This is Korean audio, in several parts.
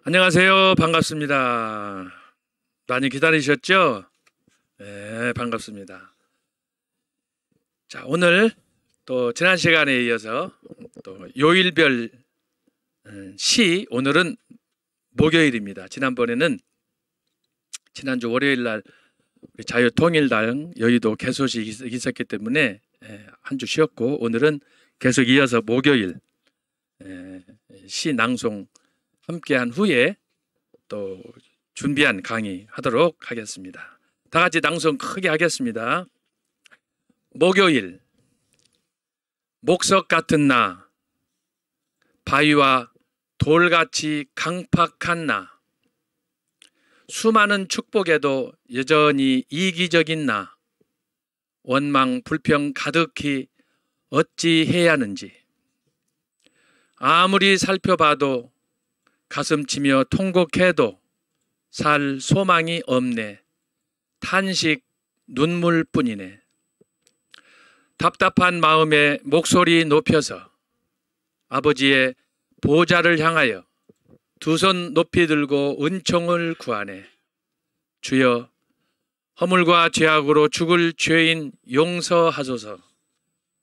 안녕하세요. 반갑습니다. 많이 기다리셨죠? 네, 반갑습니다. 자, 오늘 또 지난 시간에 이어서 또 요일별 시, 오늘은 목요일입니다. 지난번에는 지난주 월요일 날 우리 자유통일당 여의도 개소식이 있었기 때문에 한 주 쉬었고, 오늘은 계속 이어서 목요일 시 낭송 함께 한 후에 또 준비한 강의 하도록 하겠습니다. 다 같이 낭송 크게 하겠습니다. 목요일, 목석 같은 나, 바위와 돌같이 강팍한 나, 수많은 축복에도 여전히 이기적인 나, 원망 불평 가득히 어찌 해야 하는지, 아무리 살펴봐도 가슴치며 통곡해도 살 소망이 없네. 탄식 눈물뿐이네. 답답한 마음에 목소리 높여서 아버지의 보좌를 향하여 두 손 높이 들고 은총을 구하네. 주여, 허물과 죄악으로 죽을 죄인 용서하소서.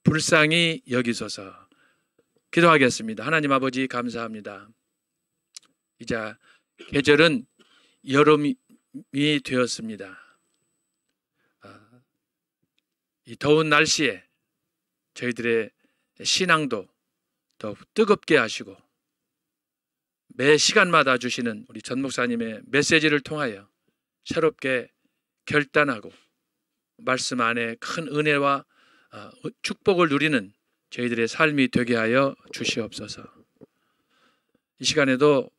불쌍히 여기소서. 기도하겠습니다. 하나님 아버지, 감사합니다. 이제 계절은 여름이 되었습니다. 이 더운 날씨에 저희들의 신앙도 더 뜨겁게 하시고, 매 시간마다 주시는 우리 전 목사님의 메시지를 통하여 새롭게 결단하고 말씀 안에 큰 은혜와 축복을 누리는 저희들의 삶이 되게 하여 주시옵소서. 이 시간에도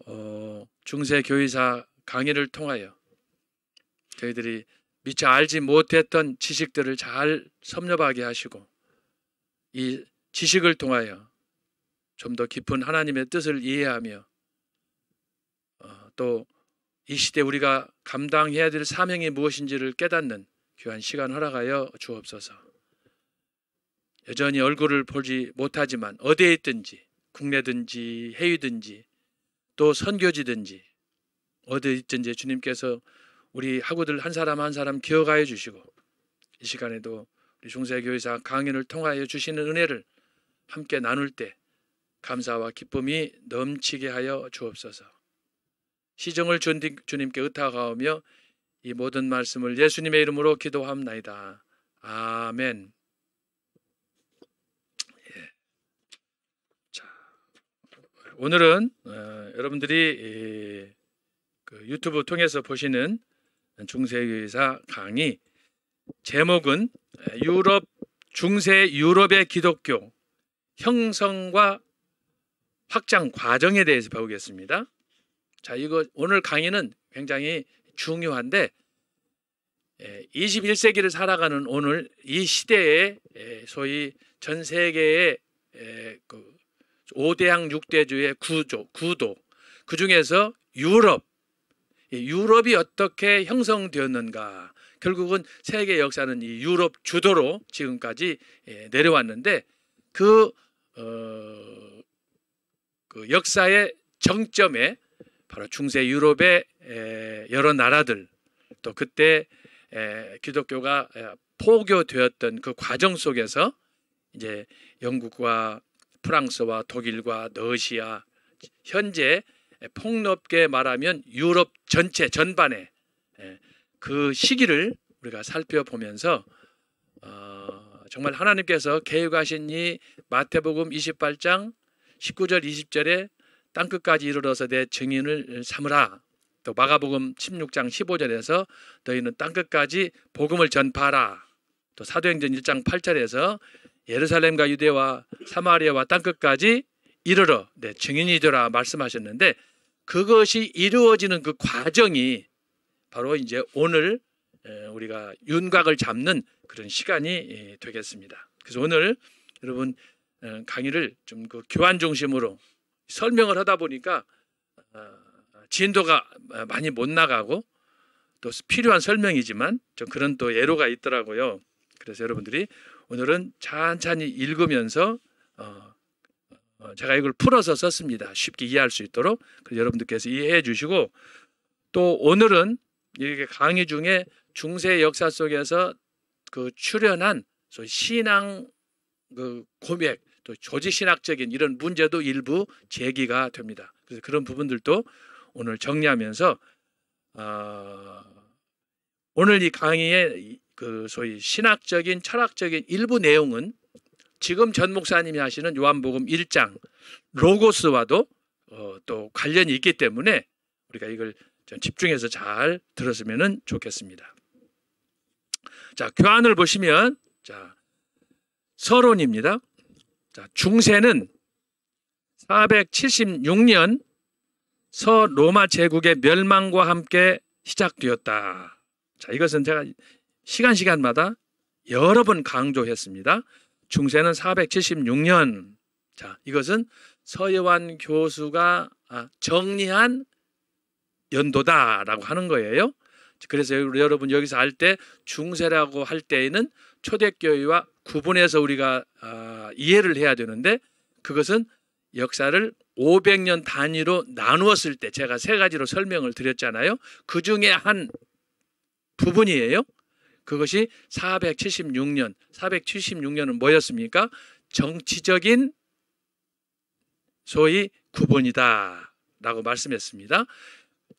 중세교의사 강의를 통하여 저희들이 미처 알지 못했던 지식들을 잘 섭렵하게 하시고, 이 지식을 통하여 좀 더 깊은 하나님의 뜻을 이해하며 또 이 시대 우리가 감당해야 될 사명이 무엇인지를 깨닫는 귀한 시간 허락하여 주옵소서. 여전히 얼굴을 보지 못하지만 어디에 있든지, 국내든지 해외든지 또 선교지든지 어디에 있든지 주님께서 우리 학우들 한 사람 한 사람 기억하여 주시고, 이 시간에도 우리 중세교회사 강연을 통하여 주시는 은혜를 함께 나눌 때 감사와 기쁨이 넘치게 하여 주옵소서. 시정을 주님께 의탁하오며 이 모든 말씀을 예수님의 이름으로 기도합나이다. 아멘. 자, 오늘은 여러분들이 그 유튜브 통해서 보시는 중세교회사 강의 제목은 중세 유럽의 기독교 형성과 확장 과정에 대해서 배우겠습니다. 자, 이거 오늘 강의는 굉장히 중요한데 21세기를 살아가는 오늘 이 시대에 소위 전 세계의 그 5대양 6대주의 구도 그 중에서 유럽이 어떻게 형성되었는가, 결국은 세계 역사는 이 유럽 주도로 지금까지 내려왔는데 그 역사의 정점에 바로 중세 유럽의 여러 나라들, 또 그때 기독교가 포교되었던 그 과정 속에서 이제 영국과 프랑스와 독일과 러시아, 현재 폭넓게 말하면 유럽 전체 전반의 그 시기를 우리가 살펴보면서 정말 하나님께서 계획하신 이 마태복음 28장 19절 20절에 땅끝까지 이르러서 내 증인을 삼으라, 또 마가복음 16장 15절에서 너희는 땅끝까지 복음을 전파하라, 또 사도행전 1장 8절에서 예루살렘과 유대와 사마리아와 땅끝까지 이르러 내 증인이 되라 말씀하셨는데, 그것이 이루어지는 그 과정이 바로 이제 오늘 우리가 윤곽을 잡는 그런 시간이 되겠습니다. 그래서 오늘 여러분 강의를 좀 그 교환 중심으로 설명을 하다 보니까 진도가 많이 못 나가고, 또 필요한 설명이지만 좀 그런 또 애로가 있더라고요. 그래서 여러분들이 오늘은 찬찬히 읽으면서 제가 이걸 풀어서 썼습니다. 쉽게 이해할 수 있도록. 그래서 여러분들께서 이해해 주시고, 또 오늘은 이렇게 강의 중에 중세 역사 속에서 그 출현한 소위 신앙 그 고백, 또 조직신학적인 이런 문제도 일부 제기가 됩니다. 그래서 그런 부분들도 오늘 정리하면서 오늘 이 강의의 그 소위 신학적인 철학적인 일부 내용은 지금 전 목사님이 하시는 요한복음 1장 로고스와도 또 관련이 있기 때문에 우리가 이걸 좀 집중해서 잘 들었으면 좋겠습니다. 자, 교환을 보시면 자, 서론입니다. 자, 중세는 476년 서로마 제국의 멸망과 함께 시작되었다. 자, 이것은 제가 시간마다 여러 번 강조했습니다. 중세는 476년. 자, 이것은 서여환 교수가 정리한 연도다라고 하는 거예요. 그래서 여러분 여기서 할 때 중세라고 할 때에는 초대교회와 구분해서 우리가 이해를 해야 되는데, 그것은 역사를 500년 단위로 나누었을 때 제가 세 가지로 설명을 드렸잖아요. 그 중에 한 부분이에요. 그것이 476년. 476년은 뭐였습니까? 정치적인 소위 구분이다 라고 말씀했습니다.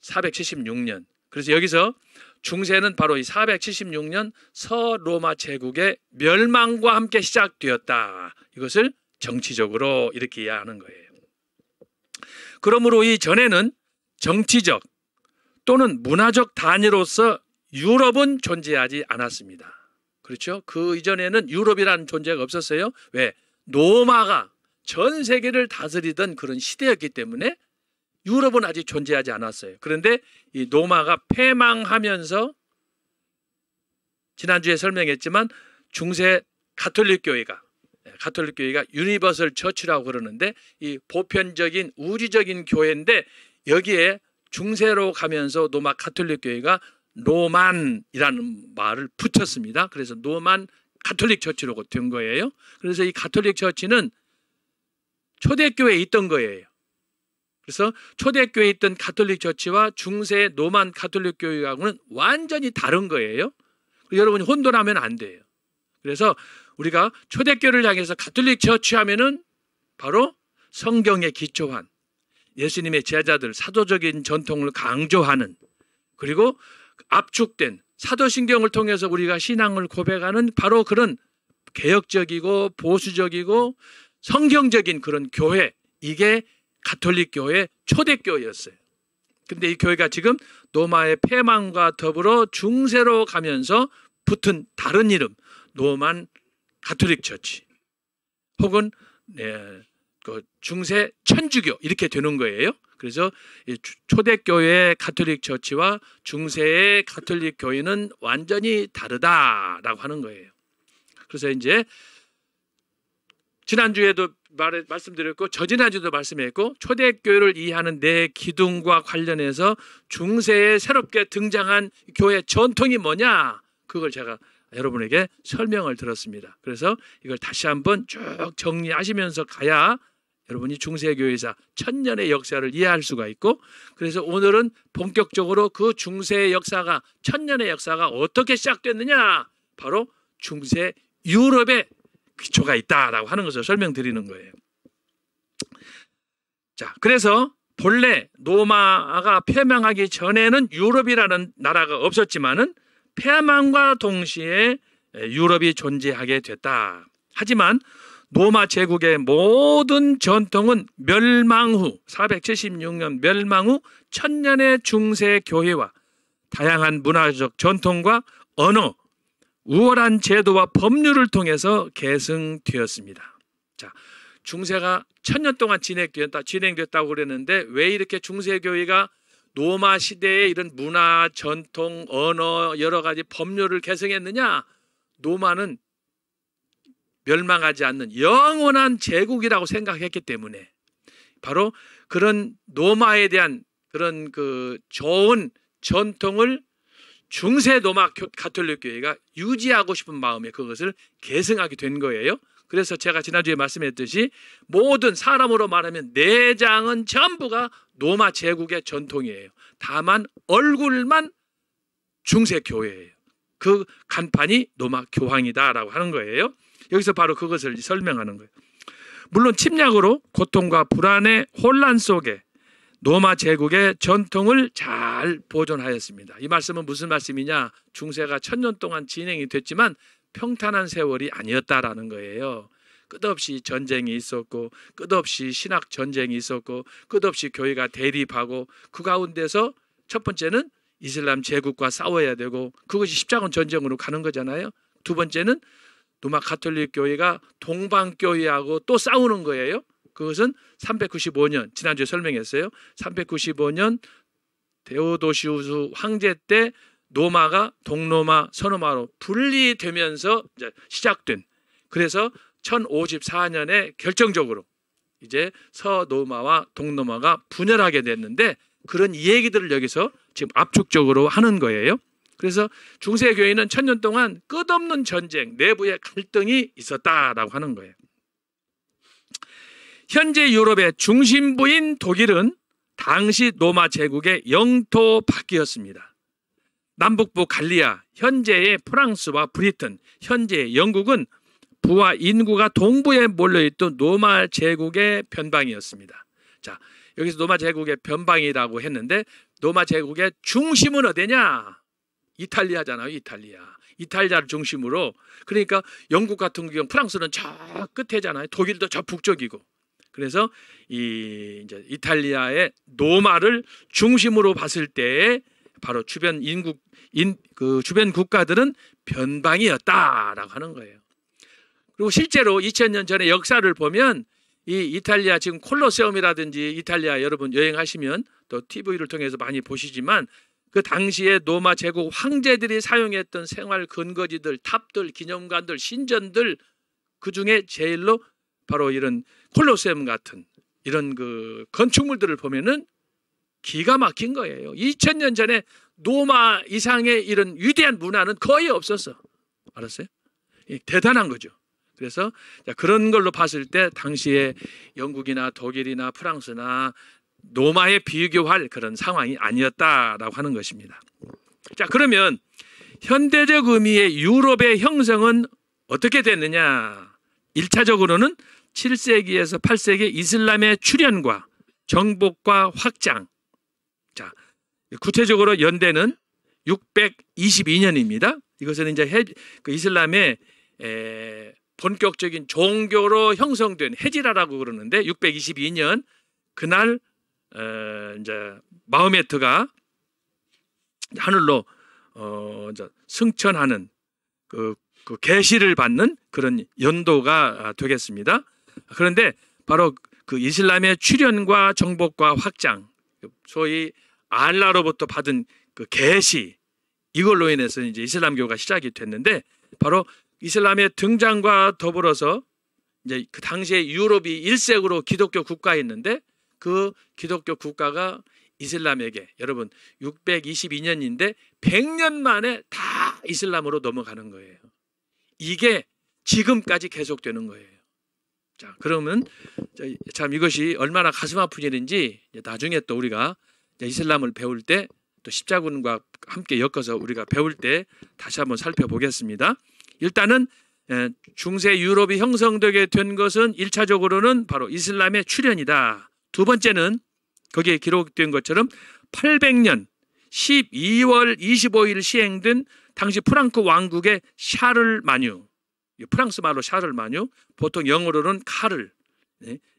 476년. 그래서 여기서 중세는 바로 이 476년 서로마 제국의 멸망과 함께 시작되었다. 이것을 정치적으로 이렇게 이해하는 거예요. 그러므로 이 전에는 정치적 또는 문화적 단위로서 유럽은 존재하지 않았습니다. 그렇죠? 그 이전에는 유럽이라는 존재가 없었어요. 왜? 로마가 전 세계를 다스리던 그런 시대였기 때문에 유럽은 아직 존재하지 않았어요. 그런데 이 로마가 패망하면서 지난주에 설명했지만 중세 가톨릭 교회가 유니버설 처치라고 그러는데 이 보편적인 우주적인 교회인데, 여기에 중세로 가면서 로마 가톨릭 교회가 로만이라는 말을 붙였습니다. 그래서 로만 가톨릭 처치로 된 거예요. 그래서 이 가톨릭 처치는 초대교회에 있던 거예요. 그래서 초대교회에 있던 가톨릭 처치와 중세 로만 가톨릭 교회하고는 완전히 다른 거예요. 여러분이 혼돈하면 안 돼요. 그래서 우리가 초대교회를 향해서 가톨릭 처치 하면은 바로 성경에 기초한 예수님의 제자들 사도적인 전통을 강조하는, 그리고 압축된 사도신경을 통해서 우리가 신앙을 고백하는 바로 그런 개혁적이고 보수적이고 성경적인 그런 교회, 이게 가톨릭 교회 초대교회였어요. 근데 이 교회가 지금 로마의 패망과 더불어 중세로 가면서 붙은 다른 이름, 로만 가톨릭 처치, 혹은 그 중세 천주교 이렇게 되는 거예요. 그래서 초대교회의 가톨릭 처치와 중세의 가톨릭 교회는 완전히 다르다라고 하는 거예요. 그래서 이제 지난주에도 말씀드렸고 저지난주도 말씀했고, 초대교회를 이해하는 내 기둥과 관련해서 중세에 새롭게 등장한 교회 전통이 뭐냐, 그걸 제가 여러분에게 설명을 들었습니다. 그래서 이걸 다시 한번 쭉 정리하시면서 가야 여러분이 중세교회사 1000년의 역사를 이해할 수가 있고, 그래서 오늘은 본격적으로 그 중세의 역사가 1000년의 역사가 어떻게 시작됐느냐, 바로 중세 유럽의 기초가 있다라고 하는 것을 설명드리는 거예요. 자, 그래서 본래 로마가 패망하기 전에는 유럽이라는 나라가 없었지만은 패망과 동시에 유럽이 존재하게 됐다. 하지만 로마 제국의 모든 전통은 멸망 후 476년 멸망 후 1000년의 중세 교회와 다양한 문화적 전통과 언어, 우월한 제도와 법률을 통해서 계승되었습니다. 자, 중세가 1000년 동안 진행됐다고 그랬는데, 왜 이렇게 중세 교회가 로마 시대에 이런 문화, 전통, 언어, 여러 가지 법률을 계승했느냐? 로마는 멸망하지 않는 영원한 제국이라고 생각했기 때문에, 바로 그런 로마에 대한 그런 그 좋은 전통을 중세 로마 가톨릭 교회가 유지하고 싶은 마음에 그것을 계승하게 된 거예요. 그래서 제가 지난주에 말씀했듯이 모든 사람으로 말하면 내장은 전부가 로마 제국의 전통이에요. 다만 얼굴만 중세 교회예요. 그 간판이 로마 교황이다라고 하는 거예요. 여기서 바로 그것을 설명하는 거예요. 물론 침략으로 고통과 불안의 혼란 속에 로마 제국의 전통을 잘 보존하였습니다. 이 말씀은 무슨 말씀이냐? 중세가 1000년 동안 진행이 됐지만 평탄한 세월이 아니었다라는 거예요. 끝없이 전쟁이 있었고, 끝없이 신학 전쟁이 있었고, 끝없이 교회가 대립하고, 그 가운데서 첫 번째는 이슬람 제국과 싸워야 되고, 그것이 십자군 전쟁으로 가는 거잖아요. 두 번째는 로마 가톨릭 교회가 동방 교회하고 또 싸우는 거예요. 그것은 395년, 지난주에 설명했어요. 395년 데오도시우스 황제 때 로마가 동로마, 서로마로 분리되면서 이제 시작된, 그래서 1054년에 결정적으로 이제 서로마와 동로마가 분열하게 됐는데, 그런 얘기들을 여기서 지금 압축적으로 하는 거예요. 그래서 중세 교회는 1000년 동안 끝없는 전쟁, 내부의 갈등이 있었다라고 하는 거예요. 현재 유럽의 중심부인 독일은 당시 로마 제국의 영토 밖이었습니다. 남북부 갈리아, 현재의 프랑스와 브리튼, 현재의 영국은 부와 인구가 동부에 몰려있던 로마 제국의 변방이었습니다. 자, 여기서 로마 제국의 변방이라고 했는데, 로마 제국의 중심은 어디냐? 이탈리아잖아요. 이탈리아를 중심으로. 그러니까 영국 같은 경우 프랑스는 저 끝에잖아요. 독일도 저 북쪽이고. 그래서 이제 이탈리아의 로마를 중심으로 봤을 때 바로 주변 주변 국가들은 변방이었다라고 하는 거예요. 그리고 실제로 2000년 전의 역사를 보면 이 이탈리아 지금 콜로세움이라든지 이탈리아 여러분 여행하시면 또 TV를 통해서 많이 보시지만, 그 당시에 로마 제국 황제들이 사용했던 생활 근거지들, 탑들, 기념관들, 신전들, 그 중에 제일로 바로 이런 콜로세움 같은 이런 그 건축물들을 보면은 기가 막힌 거예요. 2000년 전에 로마 이상의 이런 위대한 문화는 거의 없었어. 알았어요? 대단한 거죠. 그래서 그런 걸로 봤을 때 당시에 영국이나 독일이나 프랑스나 로마에 비교할 그런 상황이 아니었다라고 하는 것입니다. 자, 그러면 현대적 의미의 유럽의 형성은 어떻게 됐느냐? 1차적으로는 7세기에서 8세기 이슬람의 출현과 정복과 확장. 자, 구체적으로 연대는 622년입니다. 이것은 이제 그 이슬람의 본격적인 종교로 형성된 헤지라라고 그러는데, 622년 그날 이제 마호메트가 하늘로 이제 승천하는 그 계시를 받는 그런 연도가 되겠습니다. 그런데 바로 그 이슬람의 출현과 정복과 확장, 소위 알라로부터 받은 그 계시, 이걸로 인해서 이제 이슬람교가 시작이 됐는데, 바로 이슬람의 등장과 더불어서 이제 그 당시에 유럽이 일색으로 기독교 국가였는데, 그 기독교 국가가 이슬람에게, 여러분 622년인데 100년 만에 다 이슬람으로 넘어가는 거예요. 이게 지금까지 계속되는 거예요. 자, 그러면 참 이것이 얼마나 가슴 아픈 일인지 나중에 또 우리가 이슬람을 배울 때, 또 십자군과 함께 엮어서 우리가 배울 때 다시 한번 살펴보겠습니다. 일단은 중세 유럽이 형성되게 된 것은 1차적으로는 바로 이슬람의 출현이다. 두 번째는 거기에 기록된 것처럼 800년 12월 25일 시행된 당시 프랑크 왕국의 샤를마뉴, 프랑스 말로 샤를마뉴, 보통 영어로는 카를,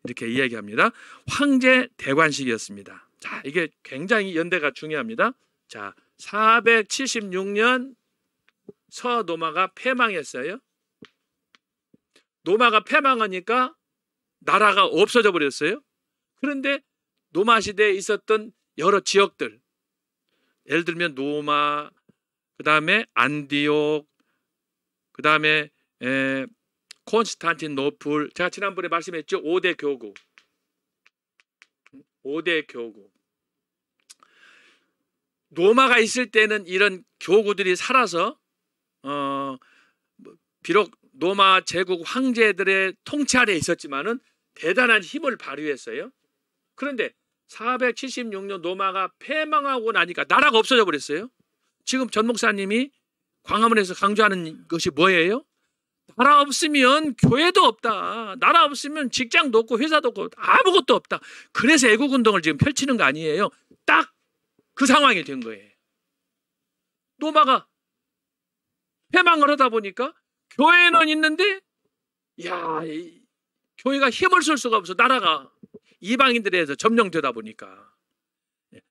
이렇게 이야기합니다. 황제 대관식이었습니다. 자, 이게 굉장히 연대가 중요합니다. 자, 476년 서로마가 패망했어요. 로마가 패망하니까 나라가 없어져 버렸어요. 그런데 로마 시대에 있었던 여러 지역들, 예를 들면 로마, 그 다음에 안디옥, 그 다음에 콘스탄티노플, 제가 지난번에 말씀했죠. 5대 교구. 5대 교구. 로마가 있을 때는 이런 교구들이 살아서 비록 로마 제국 황제들의 통치 아래 있었지만은 대단한 힘을 발휘했어요. 그런데 476년 로마가 패망하고 나니까 나라가 없어져 버렸어요. 지금 전 목사님이 광화문에서 강조하는 것이 뭐예요? 나라 없으면 교회도 없다. 나라 없으면 직장도 없고 회사도 없고 아무것도 없다. 그래서 애국운동을 지금 펼치는 거 아니에요. 딱 그 상황이 된 거예요. 로마가 패망을 하다 보니까 교회는 있는데 교회가 힘을 쓸 수가 없어. 나라가 이방인들에 의해서 점령되다 보니까.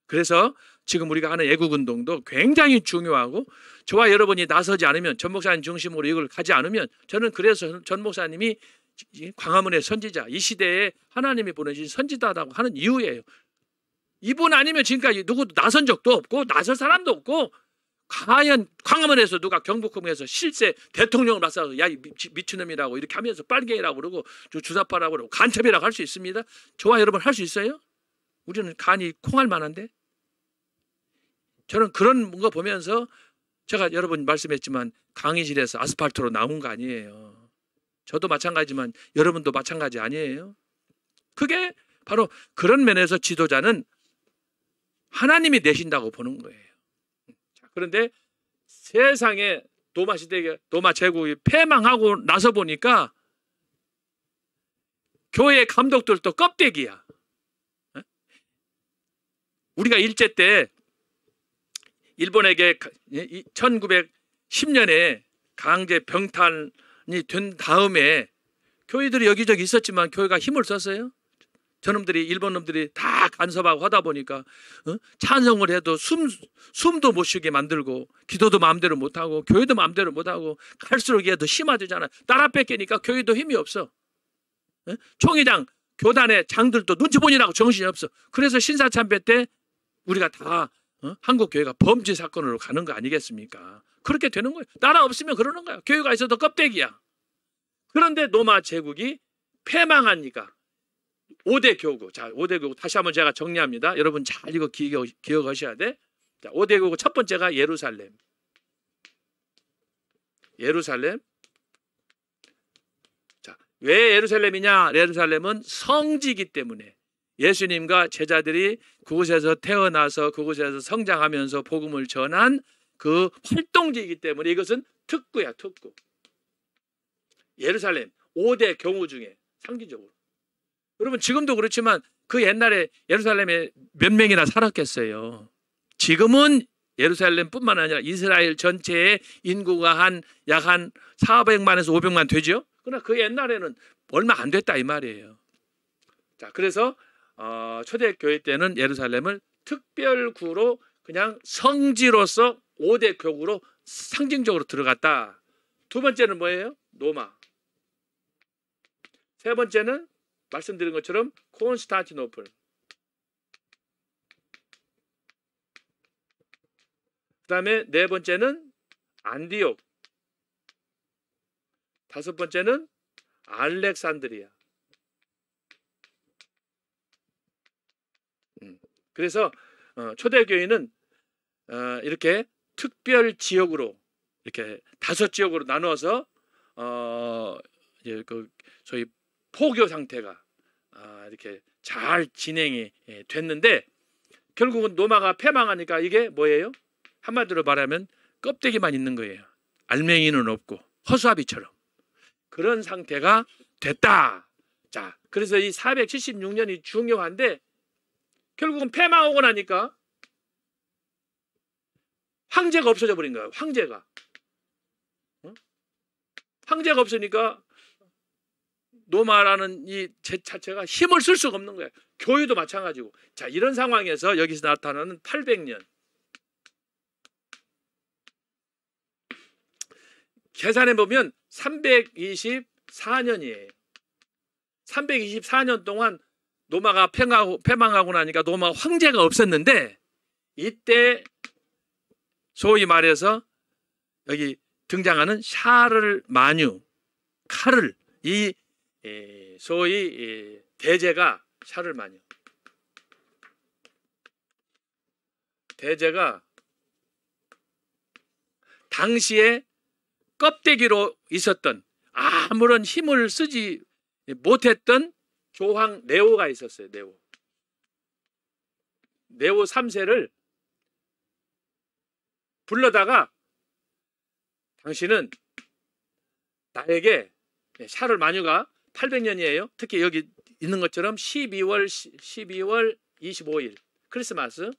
그래서 지금 우리가 하는 애국운동도 굉장히 중요하고 저와 여러분이 나서지 않으면 전 목사님 중심으로 이걸 가지 않으면 저는 그래서 전 목사님이 광화문의 선지자 이 시대에 하나님이 보내신 선지자라고 하는 이유예요. 이분 아니면 지금까지 누구도 나선 적도 없고 나설 사람도 없고 과연 광화문에서 누가 경복궁에서 실세 대통령을 맞서서 야 미친놈이라고 이렇게 하면서 빨갱이라고 그러고 주사파라고 그러고 간첩이라고 할 수 있습니다. 저와 여러분 할 수 있어요? 우리는 간이 콩할 만한데. 저는 그런 거 보면서 제가 여러분 말씀했지만 강의실에서 아스팔트로 나온 거 아니에요. 저도 마찬가지지만 여러분도 마찬가지 아니에요. 그게 바로 그런 면에서 지도자는 하나님이 내신다고 보는 거예요. 그런데 세상에 로마 시대, 로마 제국이 패망하고 나서 보니까 교회 감독들도 껍데기야. 우리가 일제 때 일본에게 1910년에 강제 병탄이 된 다음에 교회들이 여기저기 있었지만 교회가 힘을 썼어요. 저놈들이 일본 놈들이 다 간섭하고 하다 보니까 찬송을 해도 숨도 못 쉬게 만들고 기도도 마음대로 못하고 교회도 마음대로 못하고 갈수록 이게 더 심해지잖아요. 나라 뺏기니까 교회도 힘이 없어. 총회장 교단의 장들도 눈치 보니라고 정신이 없어. 그래서 신사참배 때 우리가 다 한국 교회가 범죄 사건으로 가는 거 아니겠습니까? 그렇게 되는 거예요. 나라 없으면 그러는 거야. 교회가 있어도 껍데기야. 그런데 로마 제국이 패망하니까 5대 교구. 자, 5대 교구 다시 한번 제가 정리합니다. 여러분 잘 이거 기억하셔야 돼. 자, 5대 교구 첫 번째가 예루살렘. 예루살렘. 자, 왜 예루살렘이냐? 예루살렘은 성지이기 때문에 예수님과 제자들이 그곳에서 태어나서 그곳에서 성장하면서 복음을 전한 그 활동지이기 때문에 이것은 특구야, 특구. 예루살렘 5대 경우 중에 상징적으로. 여러분 지금도 그렇지만 그 옛날에 예루살렘에 몇 명이나 살았겠어요. 지금은 예루살렘뿐만 아니라 이스라엘 전체의 인구가 약 한 400만에서 500만 되죠. 그러나 그 옛날에는 얼마 안 됐다 이 말이에요. 자, 그래서 초대교회 때는 예루살렘을 특별구로 그냥 성지로서 5대 교구로 상징적으로 들어갔다. 두 번째는 뭐예요? 로마. 세 번째는 말씀드린 것처럼 콘스탄티노플. 그 다음에 네 번째는 안디옥. 다섯 번째는 알렉산드리아. 그래서 초대교회는 이렇게 특별 지역으로 이렇게 5지역으로 나누어서 이제 그 소위 포교 상태가 이렇게 잘 진행이 됐는데 결국은 로마가 패망하니까 이게 뭐예요? 한마디로 말하면 껍데기만 있는 거예요. 알맹이는 없고 허수아비처럼 그런 상태가 됐다. 자, 그래서 이 476년이 중요한데 결국은 패망하고 나니까 황제가 없어져 버린 거예요. 황제가. 황제가 없으니까 로마라는 이 자체가 힘을 쓸 수가 없는 거예요. 교회도 마찬가지고. 자, 이런 상황에서 여기서 나타나는 800년. 계산해 보면 324년이에요. 324년 동안 로마가 패망하고 나니까 로마 황제가 없었는데 이때 소위 말해서 여기 등장하는 샤를 마뉴, 카를 이 소위 대제가 샤를 마뉴 대제가 당시에 껍데기로 있었던 아무런 힘을 쓰지 못했던 교황 네오가 있었어요. 네오 3세를 불러다가 당신은 나에게, 샤를 마뉴가 800년이에요. 특히 여기 있는 것처럼 12월 25일 크리스마스,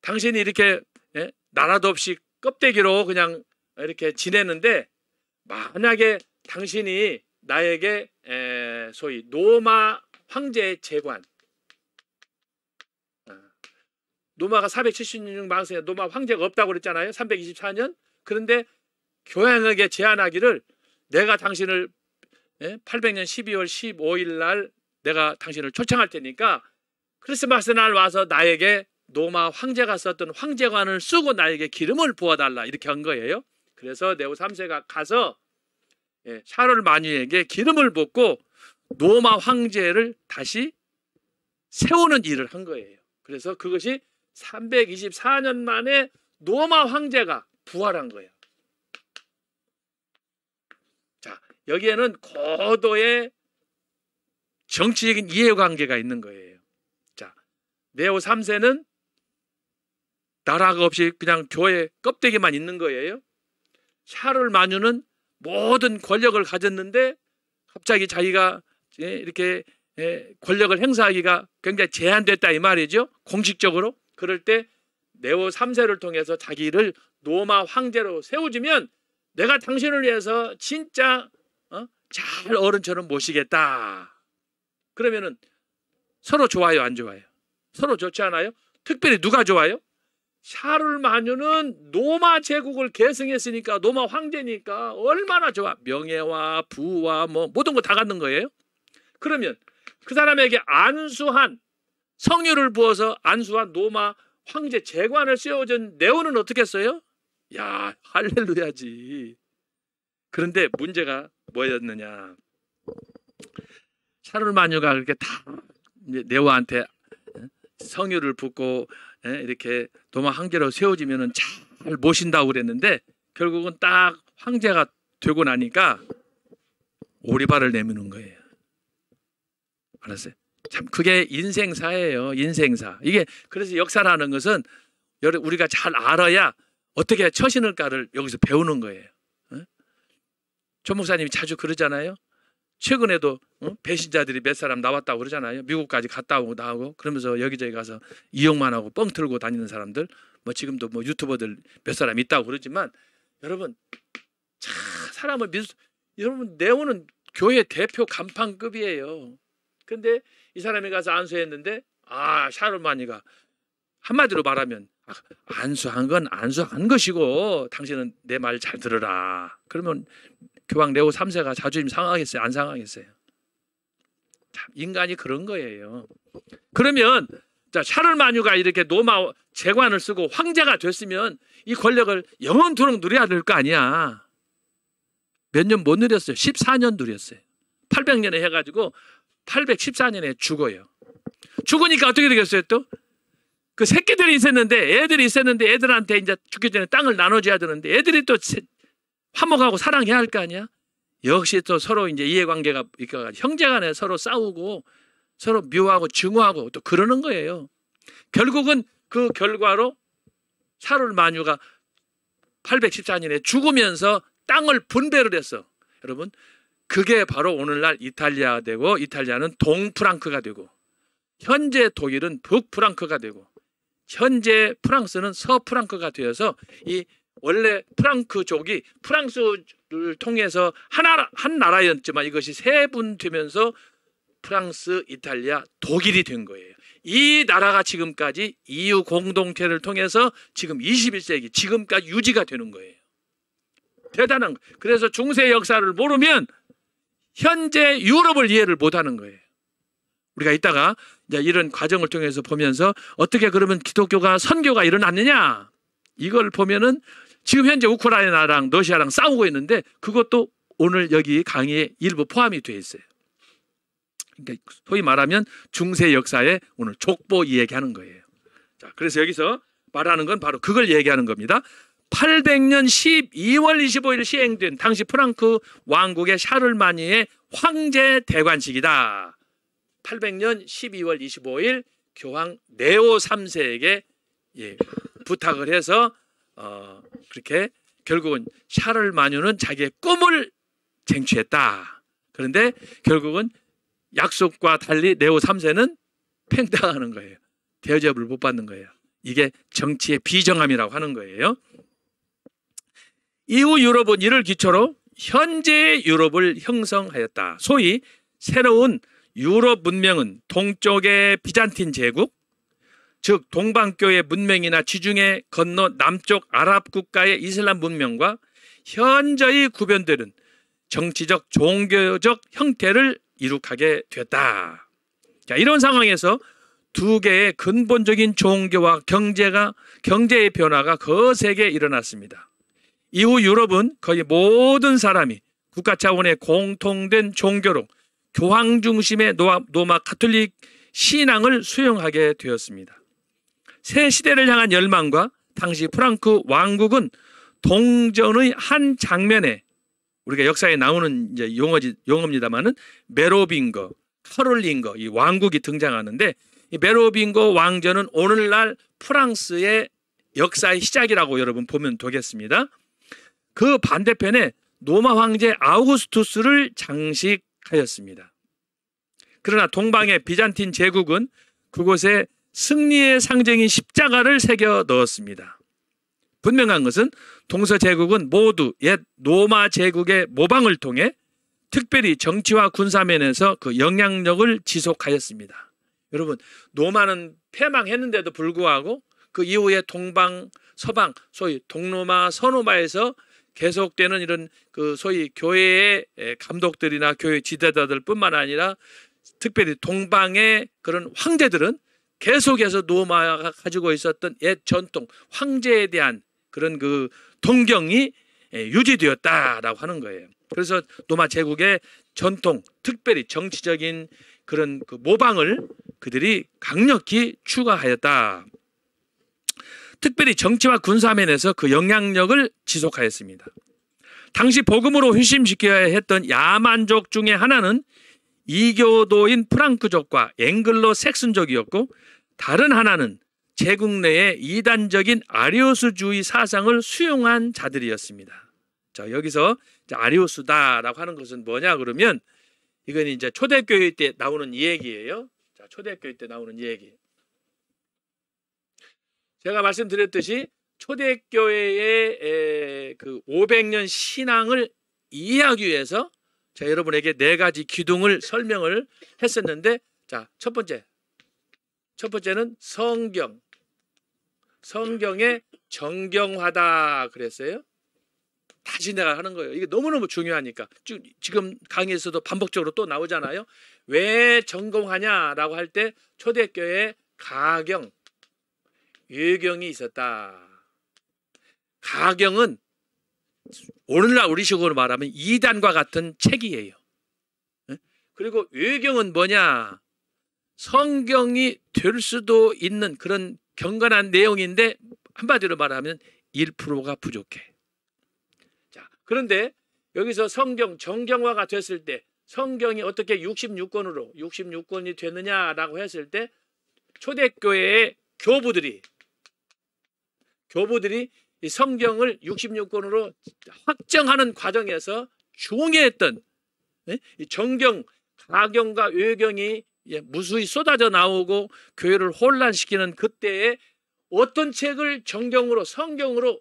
당신이 이렇게 나라도 없이 껍데기로 그냥 이렇게 지내는데, 만약에 당신이 나에게 소위 노마 황제의 재관, 노마가 476년 망성에 노마 황제가 없다고 그랬잖아요. 324년. 그런데 교황에게 제안하기를, 내가 당신을 800년 12월 15일 날 내가 당신을 초청할 테니까 크리스마스 날 와서 나에게 노마 황제가 썼던 황제관을 쓰고 나에게 기름을 부어달라, 이렇게 한 거예요. 그래서 네오 3세가 가서 샤를 마뉴에게 기름을 붓고 노마 황제를 다시 세우는 일을 한 거예요. 그래서 그것이 324년 만에 노마 황제가 부활한 거예요. 자, 여기에는 고도의 정치적인 이해관계가 있는 거예요. 자, 네오 3세는 나라가 없이 그냥 교회 껍데기만 있는 거예요. 샤를 마뉴는 모든 권력을 가졌는데 갑자기 자기가 이렇게 권력을 행사하기가 굉장히 제한됐다, 이 말이죠. 공식적으로. 그럴 때 네오 3세를 통해서 자기를 노마 황제로 세워주면 내가 당신을 위해서 진짜 잘 어른처럼 모시겠다. 그러면은 서로 좋아요, 안 좋아요? 서로 좋지 않아요? 특별히 누가 좋아요? 샤를 마뉴는 노마 제국을 계승했으니까, 노마 황제니까 얼마나 좋아. 명예와 부와 뭐 모든 거 다 갖는 거예요. 그러면 그 사람에게 안수한, 성유를 부어서 안수한 노마 황제 재관을 세워준 네오는 어떻게 했어요? 야, 할렐루야지. 그런데 문제가 뭐였느냐? 샤를 마뉴가 그렇게 다 네오한테 성유를 붓고 이렇게 노마 황제로 세워지면은 잘 모신다고 그랬는데, 결국은 딱 황제가 되고 나니까 오리발을 내미는 거예요. 알았어요? 참 그게 인생사예요. 인생사. 이게 그래서 역사라는 것은 우리가 잘 알아야 어떻게 처신을까를 여기서 배우는 거예요. 조 목사님이 자주 그러잖아요. 최근에도 배신자들이 몇 사람 나왔다고 그러잖아요. 미국까지 갔다 오고 나오고 그러면서 여기저기 가서 이용만 하고 뻥 틀고 다니는 사람들, 뭐 지금도 뭐 유튜버들 몇 사람 있다고 그러지만, 여러분 참 사람을 여러분 네오는 교회 대표 간판급이에요. 근데 이 사람이 가서 안수했는데, 샤를 마뉴가 한마디로 말하면, 안수한 건 안수한 것이고 당신은 내 말 잘 들으라. 그러면 교황 네오 3세가 자존심 상하겠어요? 안 상하겠어요? 참 인간이 그런 거예요. 그러면 자, 샤를 마뉴가 이렇게 노마 재관을 쓰고 황제가 됐으면 이 권력을 영원토록 누려야 될 거 아니야. 몇 년 못 누렸어요. 14년 누렸어요. 800년에 해가지고 814년에 죽어요. 죽으니까 어떻게 되겠어요? 또 그 새끼들이 있었는데, 애들이 있었는데, 애들한테 이제 죽기 전에 땅을 나눠줘야 되는데, 애들이 또 화목하고 사랑해야 할 거 아니야? 역시 또 서로 이제 이해관계가 있고 형제간에 서로 싸우고 서로 미워하고 증오하고 또 그러는 거예요. 결국은 그 결과로 샤를 마뉴가 814년에 죽으면서 땅을 분배를 했어. 여러분, 그게 바로 오늘날 이탈리아가 되고, 이탈리아는 동프랑크가 되고, 현재 독일은 북프랑크가 되고, 현재 프랑스는 서프랑크가 되어서, 이 원래 프랑크족이 프랑스를 통해서 한 나라였지만 이것이 세분되면서 프랑스, 이탈리아, 독일이 된 거예요. 이 나라가 지금까지 EU 공동체를 통해서 지금 21세기 지금까지 유지가 되는 거예요. 대단한 거예요. 그래서 중세 역사를 모르면 현재 유럽을 이해를 못하는 거예요. 우리가 이따가 이제 이런 과정을 통해서 보면서 어떻게 그러면 기독교가 선교가 일어났느냐, 이걸 보면은 지금 현재 우크라이나랑 러시아랑 싸우고 있는데 그것도 오늘 여기 강의에 일부 포함이 되어 있어요. 그러니까 소위 말하면 중세 역사에 오늘 족보 얘기하는 거예요. 자, 그래서 여기서 말하는 건 바로 그걸 얘기하는 겁니다. 800년 12월 25일 시행된 당시 프랑크 왕국의 샤를마니의 황제 대관식이다. 800년 12월 25일 교황 네오 3세에게 부탁을 해서 그렇게 결국은 샤를마뉴는 자기의 꿈을 쟁취했다. 그런데 결국은 약속과 달리 네오 3세는 팽당하는 거예요. 대접을 못 받는 거예요. 이게 정치의 비정함이라고 하는 거예요. 이후 유럽은 이를 기초로 현재의 유럽을 형성하였다. 소위 새로운 유럽 문명은 동쪽의 비잔틴 제국, 즉 동방교의 문명이나 지중해 건너 남쪽 아랍 국가의 이슬람 문명과 현저히 구별되는 정치적 종교적 형태를 이룩하게 되었다. 자, 이런 상황에서 두 개의 근본적인 종교와 경제의 변화가 거세게 일어났습니다. 이후 유럽은 거의 모든 사람이 국가 차원의 공통된 종교로 교황 중심의 로마 가톨릭 신앙을 수용하게 되었습니다. 새 시대를 향한 열망과 당시 프랑크 왕국은 동전의 한 장면에 우리가 역사에 나오는 이제 용어입니다만은 메로빙거, 카롤링거 이 왕국이 등장하는데 이 메로빙거 왕조는 오늘날 프랑스의 역사의 시작이라고 여러분 보면 되겠습니다. 그 반대편에 로마 황제 아우구스투스를 장식하였습니다. 그러나 동방의 비잔틴 제국은 그곳에 승리의 상징인 십자가를 새겨 넣었습니다. 분명한 것은 동서 제국은 모두 옛 로마 제국의 모방을 통해 특별히 정치와 군사면에서 그 영향력을 지속하였습니다. 여러분, 로마는 패망했는데도 불구하고 그 이후에 동방, 서방, 소위 동로마, 서로마에서 계속되는 이런 그 소위 교회의 감독들이나 교회 지도자들뿐만 아니라 특별히 동방의 그런 황제들은 계속해서 로마가 가지고 있었던 옛 전통, 황제에 대한 그런 그 동경이 유지되었다라고 하는 거예요. 그래서 로마 제국의 전통, 특별히 정치적인 그런 그 모방을 그들이 강력히 추가하였다. 특별히 정치와 군사면에서 그 영향력을 지속하였습니다. 당시 복음으로 회심시켜야 했던 야만족 중에 하나는 이교도인 프랑크족과 앵글로 색슨족이었고 다른 하나는 제국 내의 이단적인 아리우스주의 사상을 수용한 자들이었습니다. 자, 여기서 아리우스다라고 하는 것은 뭐냐 그러면 이건 이제 초대교회 때 나오는 이야기예요. 자, 초대교회 때 나오는 이야기. 제가 말씀드렸듯이 초대교회의 그 500년 신앙을 이해하기 위해서 제가 여러분에게 4가지 기둥을 설명을 했었는데, 자, 첫 번째는 성경의 정경화다 그랬어요. 다시 내가 하는 거예요. 이게 너무너무 중요하니까. 지금 강의에서도 반복적으로 또 나오잖아요. 왜 정경하냐라고 할 때 초대교회에 가경, 유경이 있었다. 가경은 오늘날 우리식으로 말하면 이단과 같은 책이에요. 그리고 유경은 뭐냐? 성경이 될 수도 있는 그런 경건한 내용인데 한마디로 말하면 1%가 부족해. 자, 그런데 여기서 성경 정경화가 됐을 때 성경이 어떻게 66권이 되느냐라고 했을 때 초대교회의 교부들이 이 성경을 66권으로 확정하는 과정에서 중요했던 이 정경, 가경과 외경이 무수히 쏟아져 나오고 교회를 혼란시키는 그때에 어떤 책을 정경으로 성경으로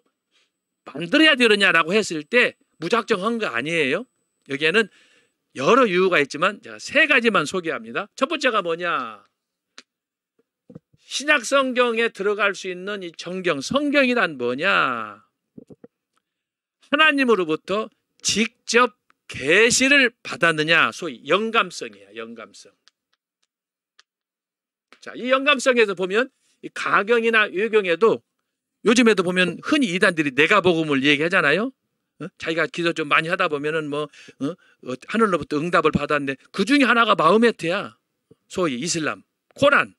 만들어야 되느냐라고 했을 때 무작정 한 거 아니에요. 여기에는 여러 이유가 있지만 제가 3가지만 소개합니다. 첫 번째가 뭐냐? 신약 성경에 들어갈 수 있는 이 정경, 성경이란 뭐냐? 하나님으로부터 직접 계시를 받았느냐? 소위 영감성이에요. 영감성. 자, 이 영감성에서 보면 이 가경이나 유경에도 요즘에도 보면 흔히 이단들이 내가 복음을 얘기하잖아요. 자기가 기도 좀 많이 하다 보면은 하늘로부터 응답을 받았는데 그 중에 하나가 마호메트야. 소위 이슬람, 코란.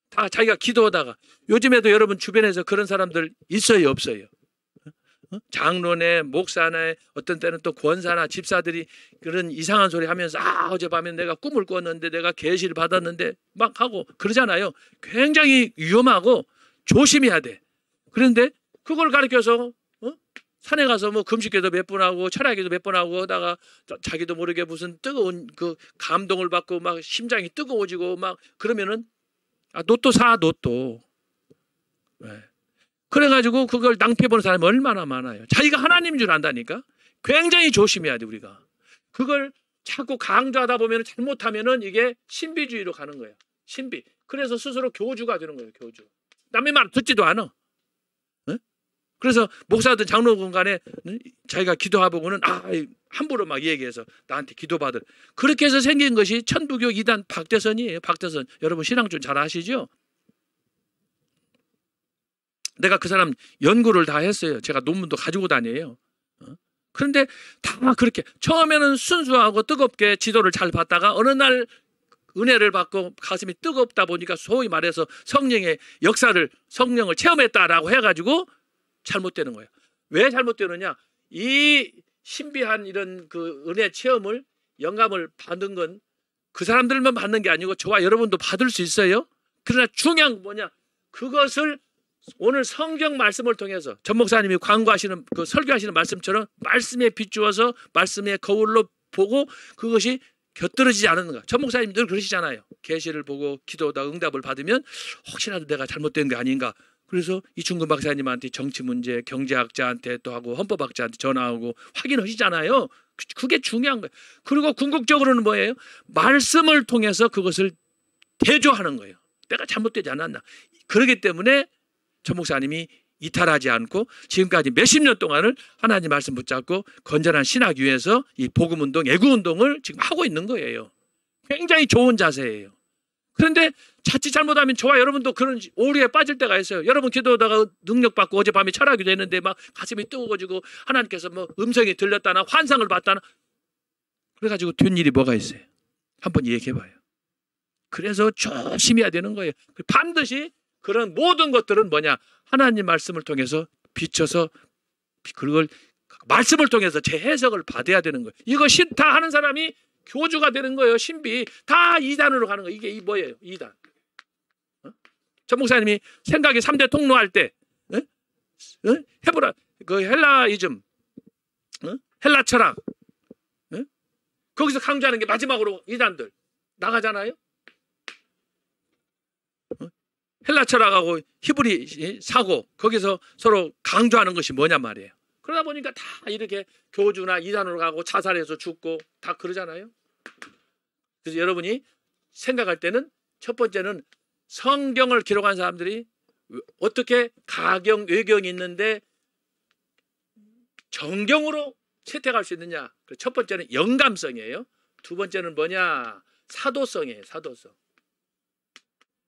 다 자기가 기도하다가 요즘에도 여러분 주변에서 그런 사람들 있어요, 없어요? 장로네, 목사네, 어떤 때는 또 권사나 집사들이 그런 이상한 소리 하면서 어젯밤에 내가 꿈을 꿨는데 내가 계시를 받았는데 막 하고 그러잖아요. 굉장히 위험하고 조심해야 돼. 그런데 그걸 가르쳐서 산에 가서 뭐 금식기도 몇 번 하고 철야기도 몇 번 하고 하다가 자기도 모르게 무슨 뜨거운 그 감동을 받고 막 심장이 뜨거워지고 막 그러면은 로또 사, 로또. 네. 그래가지고 그걸 낭패보는 사람이 얼마나 많아요. 자기가 하나님인 줄 안다니까. 굉장히 조심해야 돼 우리가. 그걸 자꾸 강조하다 보면 잘못하면은 이게 신비주의로 가는 거예요. 신비. 그래서 스스로 교주가 되는 거예요. 교주. 남의 말 듣지도 않아. 네? 그래서 목사든 장로군 간에 자기가 기도하보고는 함부로 막 얘기해서 나한테 기도받을. 그렇게 해서 생긴 것이 천부교 이단 박대선이에요. 박대선. 여러분 신앙 좀 잘 아시죠? 내가 그 사람 연구를 다 했어요. 제가 논문도 가지고 다녀요. 그런데 다 그렇게 처음에는 순수하고 뜨겁게 지도를 잘 받다가 어느 날 은혜를 받고 가슴이 뜨겁다 보니까 소위 말해서 성령의 역사를 성령을 체험했다라고 해가지고 잘못되는 거예요. 왜 잘못되느냐? 이 신비한 이런 그 은혜 체험을 영감을 받는 건 그 사람들만 받는 게 아니고 저와 여러분도 받을 수 있어요. 그러나 중요한 건 뭐냐? 그것을 오늘 성경 말씀을 통해서 전 목사님이 광고하시는 그 설교하시는 말씀처럼 말씀에 비추어서 말씀의 거울로 보고 그것이 곁들어지지 않는가. 전 목사님 늘 그러시잖아요. 계시를 보고 기도다 응답을 받으면 혹시라도 내가 잘못된 게 아닌가. 그래서 이충근 박사님한테 정치 문제, 경제학자한테 또 하고 헌법학자한테 전화하고 확인하시잖아요. 그게 중요한 거예요. 그리고 궁극적으로는 뭐예요? 말씀을 통해서 그것을 대조하는 거예요. 내가 잘못되지 않았나. 그렇기 때문에 전 목사님이 이탈하지 않고 지금까지 몇십 년 동안을 하나님 말씀 붙잡고 건전한 신학 위에서 이 복음운동, 애구운동을 지금 하고 있는 거예요. 굉장히 좋은 자세예요. 그런데 자칫 잘못하면 저와 여러분도 그런 오류에 빠질 때가 있어요. 여러분 기도하다가 능력받고 어젯밤에 철학기도 했는데 막 가슴이 뜨거워지고 하나님께서 뭐 음성이 들렸다나 환상을 봤다나 그래가지고 된 일이 뭐가 있어요? 한번 얘기해봐요. 그래서 조심해야 되는 거예요. 반드시 그런 모든 것들은 뭐냐? 하나님 말씀을 통해서 비춰서 그걸 말씀을 통해서 재해석을 받아야 되는 거예요. 이거 싫다 하는 사람이 교주가 되는 거예요. 신비. 다 이단으로 가는 거예요. 이게 뭐예요? 이단. 전 목사님이 생각이 3대 통로할 때 헤브라 그 헬라이즘 헬라 철학 거기서 강조하는 게 마지막으로 이단들 나가잖아요. 헬라 철학하고 히브리 사고 거기서 서로 강조하는 것이 뭐냔 말이에요. 그러다 보니까 다 이렇게 교주나 이단으로 가고 자살해서 죽고 다 그러잖아요. 그래서 여러분이 생각할 때는 첫 번째는 성경을 기록한 사람들이 어떻게 가경, 외경이 있는데 정경으로 채택할 수 있느냐. 첫 번째는 영감성이에요. 두 번째는 뭐냐? 사도성이에요. 사도성.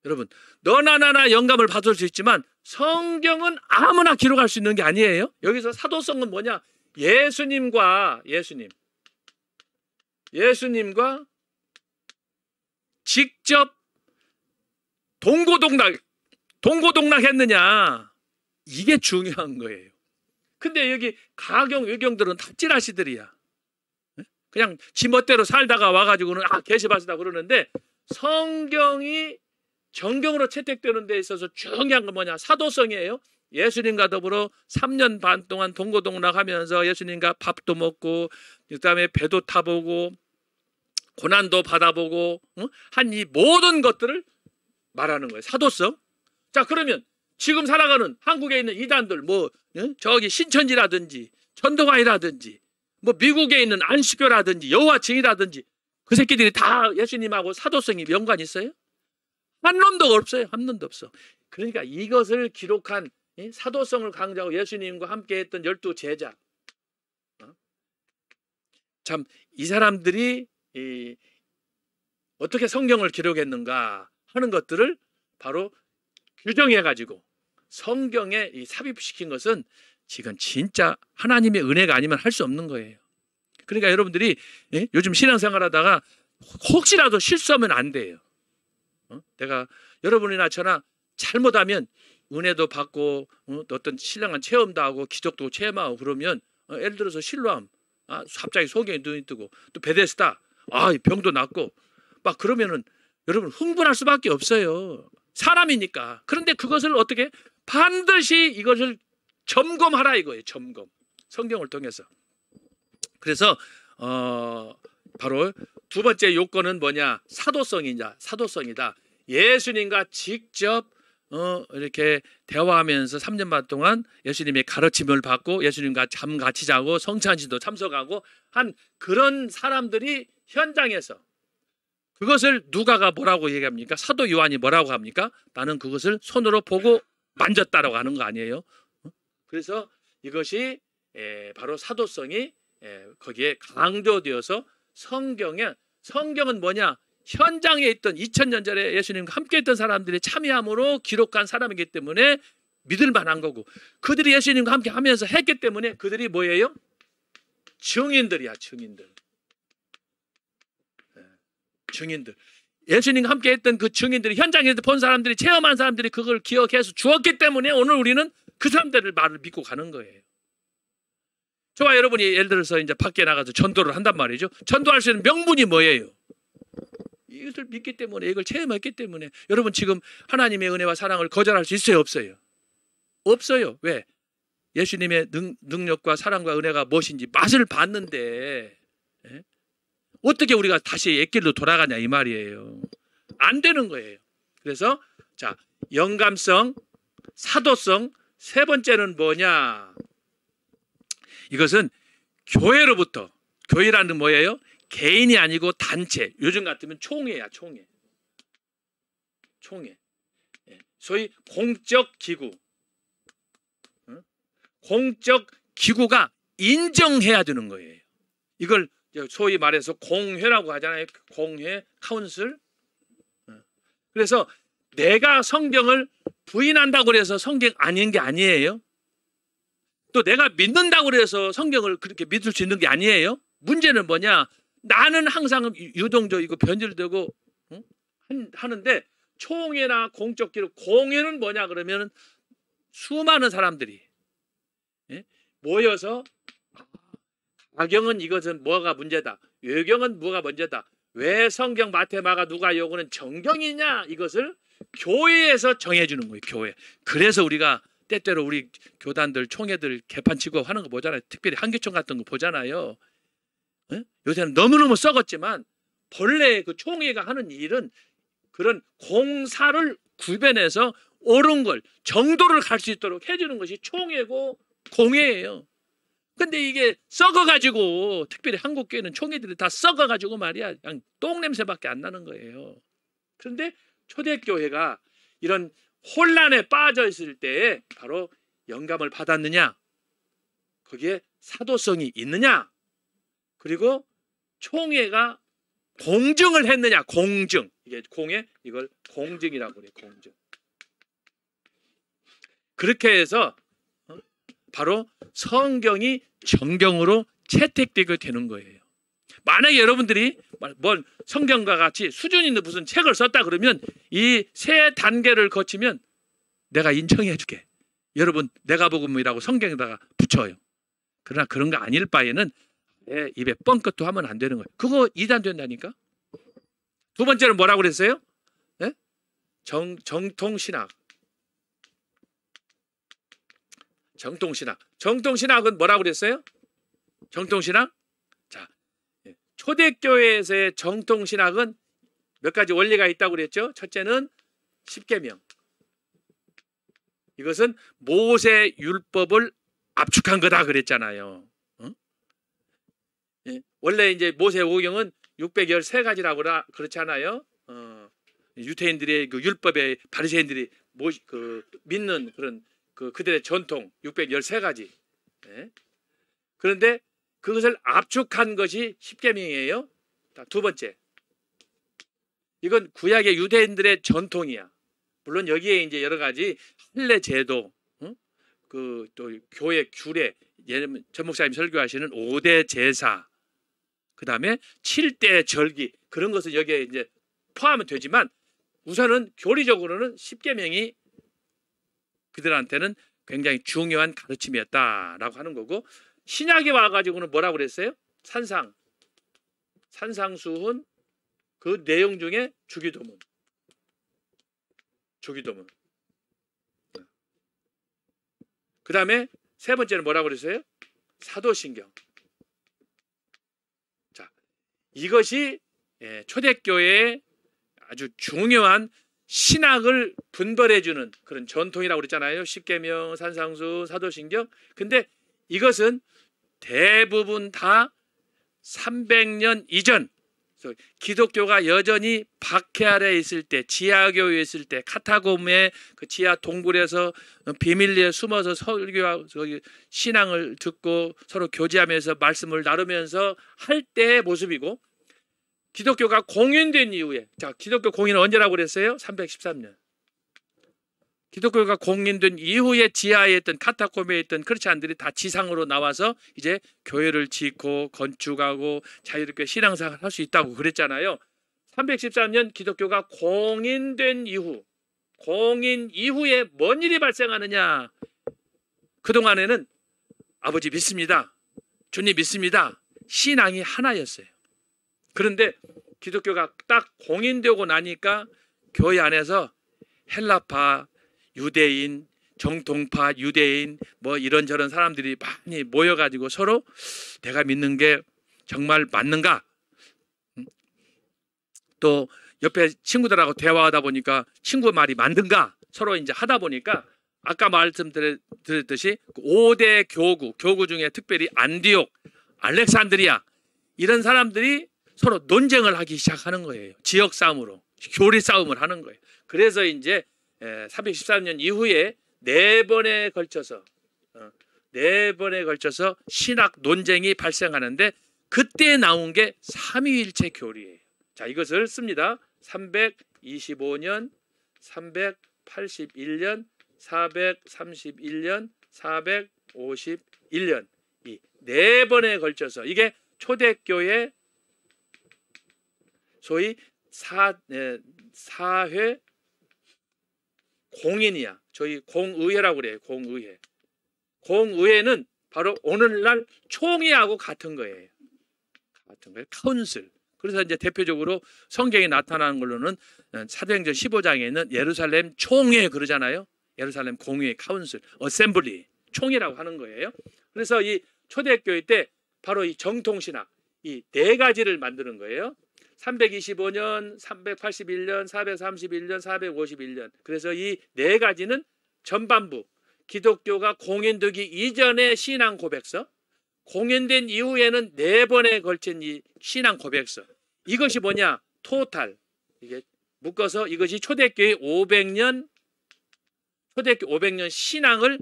여러분 너나 나나 영감을 받을 수 있지만 성경은 아무나 기록할 수 있는 게 아니에요. 여기서 사도성은 뭐냐? 예수님과 직접 동고동락 했느냐 이게 중요한 거예요. 근데 여기 가경 외경들은 다 찌라시들이야. 그냥 지 멋대로 살다가 와가지고는 계시 받았다 그러는데 성경이 정경으로 채택되는 데 있어서 중요한 건 뭐냐? 사도성이에요. 예수님과 더불어 3년 반 동안 동고동락하면서 예수님과 밥도 먹고 그다음에 배도 타보고 고난도 받아보고 한 이 모든 것들을 말하는 거예요. 사도성. 자 그러면 지금 살아가는 한국에 있는 이단들 저기 신천지라든지 전도관이라든지 뭐 미국에 있는 안식교라든지 여호와 증이라든지 그 새끼들이 다 예수님하고 사도성이 연관이 있어요? 한 놈도 없어요. 한 놈도 없어. 그러니까 이것을 기록한 사도성을 강조하고 예수님과 함께했던 12 제자. 참 이 사람들이 어떻게 성경을 기록했는가 하는 것들을 바로 규정해가지고 성경에 삽입시킨 것은 지금 진짜 하나님의 은혜가 아니면 할 수 없는 거예요. 그러니까 여러분들이 요즘 신앙생활하다가 혹시라도 실수하면 안 돼요. 내가 여러분이나 저나 잘못하면 은혜도 받고 어떤 신령한 체험도 하고 기적도 체험하고 그러면 예를 들어서 실로암 갑자기 소경이 눈이 뜨고 또 베데스다 병도 낫고 막 그러면은 여러분 흥분할 수밖에 없어요. 사람이니까. 그런데 그것을 어떻게 반드시 이것을 점검하라 이거예요. 점검. 성경을 통해서. 그래서 바로 두 번째 요건은 뭐냐? 사도성이다. 예수님과 직접 이렇게 대화하면서 3년 반 동안 예수님의 가르침을 받고 예수님과 잠 같이 자고 성찬식도 참석하고 한 그런 사람들이 현장에서 그것을 누가가 뭐라고 얘기합니까? 사도 요한이 뭐라고 합니까? 나는 그것을 손으로 보고 만졌다라고 하는 거 아니에요? 그래서 이것이 바로 사도성이 거기에 강조되어서 성경은 뭐냐? 현장에 있던 2000년 전에 예수님과 함께 있던 사람들이 참여함으로 기록한 사람이기 때문에 믿을 만한 거고 그들이 예수님과 함께 하면서 했기 때문에 그들이 뭐예요? 증인들이야. 증인들. 예수님과 함께 했던 그 증인들이 현장에서 본 사람들이 체험한 사람들이 그걸 기억해서 주었기 때문에 오늘 우리는 그 사람들의 말을 믿고 가는 거예요. 저와 여러분이 예를 들어서 이제 밖에 나가서 전도를 한단 말이죠. 전도할 수 있는 명분이 뭐예요? 이것을 믿기 때문에 이걸 체험했기 때문에 여러분 지금 하나님의 은혜와 사랑을 거절할 수 있어요? 없어요? 없어요. 왜? 예수님의 능력과 사랑과 은혜가 무엇인지 맛을 봤는데 어떻게 우리가 다시 옛길로 돌아가냐 이 말이에요. 안 되는 거예요. 그래서 자 영감성, 사도성, 세 번째는 뭐냐? 이것은 교회로부터 교회라는 뭐예요? 개인이 아니고 단체. 요즘 같으면 총회야. 총회. 소위 공적 기구. 공적 기구가 인정해야 되는 거예요. 이걸 소위 말해서 공회라고 하잖아요. 공회, 카운슬. 그래서 내가 성경을 부인한다고 해서 성경 아닌 게 아니에요. 또 내가 믿는다고 해서 성경을 그렇게 믿을 수 있는 게 아니에요. 문제는 뭐냐? 나는 항상 유동적이고 변질되고 하는데 총회나 공적 기록, 공회는 뭐냐 그러면 수많은 사람들이 모여서 가경은 이것은 뭐가 문제다. 외경은 뭐가 문제다. 왜 성경 마태 마가 누가 요거는 정경이냐 이것을 교회에서 정해주는 거예요. 교회. 그래서 우리가 때때로 우리 교단들 총회들 개판치고 하는 거 보잖아요. 특별히 한교총 같은 거 보잖아요. 요새는 너무너무 썩었지만 본래 그 총회가 하는 일은 그런 공사를 구별해서 옳은 걸 정도를 갈 수 있도록 해주는 것이 총회고 공회예요. 근데 이게 썩어가지고 특별히 한국교회는 총회들이 다 썩어가지고 말이야 그냥 똥냄새밖에 안 나는 거예요. 그런데 초대교회가 이런 혼란에 빠져 있을 때에 바로 영감을 받았느냐, 거기에 사도성이 있느냐, 그리고 총회가 공증을 했느냐. 공증. 이게 공회, 이걸 공증이라고 그래요. 공증. 그렇게 해서 바로 성경이 정경으로 채택되게 되는 거예요. 만약에 여러분들이 뭘 성경과 같이 수준 있는 무슨 책을 썼다 그러면 이 세 단계를 거치면 내가 인정해 줄게. 여러분 내가 복음이라고 성경에다가 붙여요. 그러나 그런 거 아닐 바에는 내 입에 뻥끗도 하면 안 되는 거예요. 그거 이단된다니까. 두 번째는 뭐라고 그랬어요? 네? 정통신학. 정통신학은 뭐라고 그랬어요? 정통신학? 자, 초대교회에서의 정통신학은 몇 가지 원리가 있다고 그랬죠? 첫째는 십계명. 이것은 모세 율법을 압축한 거다 그랬잖아요. 원래 이제 모세 오경은 613가지라고 그렇잖아요. 유대인들의 그 율법에 바리새인들이 믿는 그런 그들의 전통 613가지. 그런데 그것을 압축한 것이 십계명이에요. 두 번째, 이건 구약의 유대인들의 전통이야. 물론 여기에 이제 여러 가지 할례 제도, 또 교회 규례, 예를 들면 전 목사님 설교하시는 5대 제사, 그 다음에 7대 절기, 그런 것은 여기에 이제 포함은 되지만 우선은 교리적으로는 십계명이 그들한테는 굉장히 중요한 가르침이었다라고 하는 거고, 신약에 와가지고는 뭐라고 그랬어요? 산상수훈, 그 내용 중에 주기도문. 그 다음에 세 번째는 뭐라고 그랬어요? 사도신경. 자, 이것이 초대교회의 아주 중요한 신학을 분별해주는 그런 전통이라고 그랬잖아요. 십계명, 산상수, 사도신경. 근데 이것은 대부분 다 300년 이전, 기독교가 여전히 박해 아래 있을 때, 지하교회에 있을 때, 카타콤의 그 지하 동굴에서 비밀리에 숨어서 설교하고 신앙을 듣고 서로 교제하면서 말씀을 나누면서 할 때의 모습이고, 기독교가 공인된 이후에, 자, 기독교 공인은 언제라고 그랬어요? 313년. 기독교가 공인된 이후에 지하에 있던 카타콤에 있던 크리스찬들이 다 지상으로 나와서 이제 교회를 짓고 건축하고 자유롭게 신앙생활을 할 수 있다고 그랬잖아요. 313년 기독교가 공인된 이후, 공인 이후에 뭔 일이 발생하느냐? 그동안에는 아버지 믿습니다, 주님 믿습니다, 신앙이 하나였어요. 그런데 기독교가 딱 공인되고 나니까 교회 안에서 헬라파, 유대인, 정통파, 유대인 뭐 이런저런 사람들이 많이 모여가지고 서로 내가 믿는 게 정말 맞는가? 또 옆에 친구들하고 대화하다 보니까 친구 말이 맞는가? 서로 이제 하다 보니까 아까 말씀드렸듯이 5대 교구 중에 특별히 안디옥, 알렉산드리아 이런 사람들이 서로 논쟁을 하기 시작하는 거예요. 지역 싸움으로, 교리 싸움을 하는 거예요. 그래서 이제 313년 이후에 네 번에 걸쳐서 신학 논쟁이 발생하는데, 그때 나온 게 삼위일체 교리예요. 자, 이것을 씁니다. 325년, 381년, 431년, 451년 이 네 번에 걸쳐서, 이게 초대교회 소위 사회 공인이야. 저희 공의회라고 그래요. 공의회는 바로 오늘날 총회하고 같은 거예요. 카운슬. 그래서 이제 대표적으로 성경에 나타나는 걸로는 사도행전 15장에 있는 예루살렘 총회 그러잖아요. 예루살렘 공의회, 카운슬, 어셈블리, 총회라고 하는 거예요. 그래서 이 초대교회 때 바로 이 정통신학 이 네 가지를 만드는 거예요. 325년, 381년, 431년, 451년. 그래서 이 네 가지는 전반부 기독교가 공인되기 이전의 신앙 고백서, 공인된 이후에는 네 번에 걸친 이 신앙 고백서. 이것이 뭐냐? 토탈. 이게 묶어서 이것이 초대교회 500년 신앙을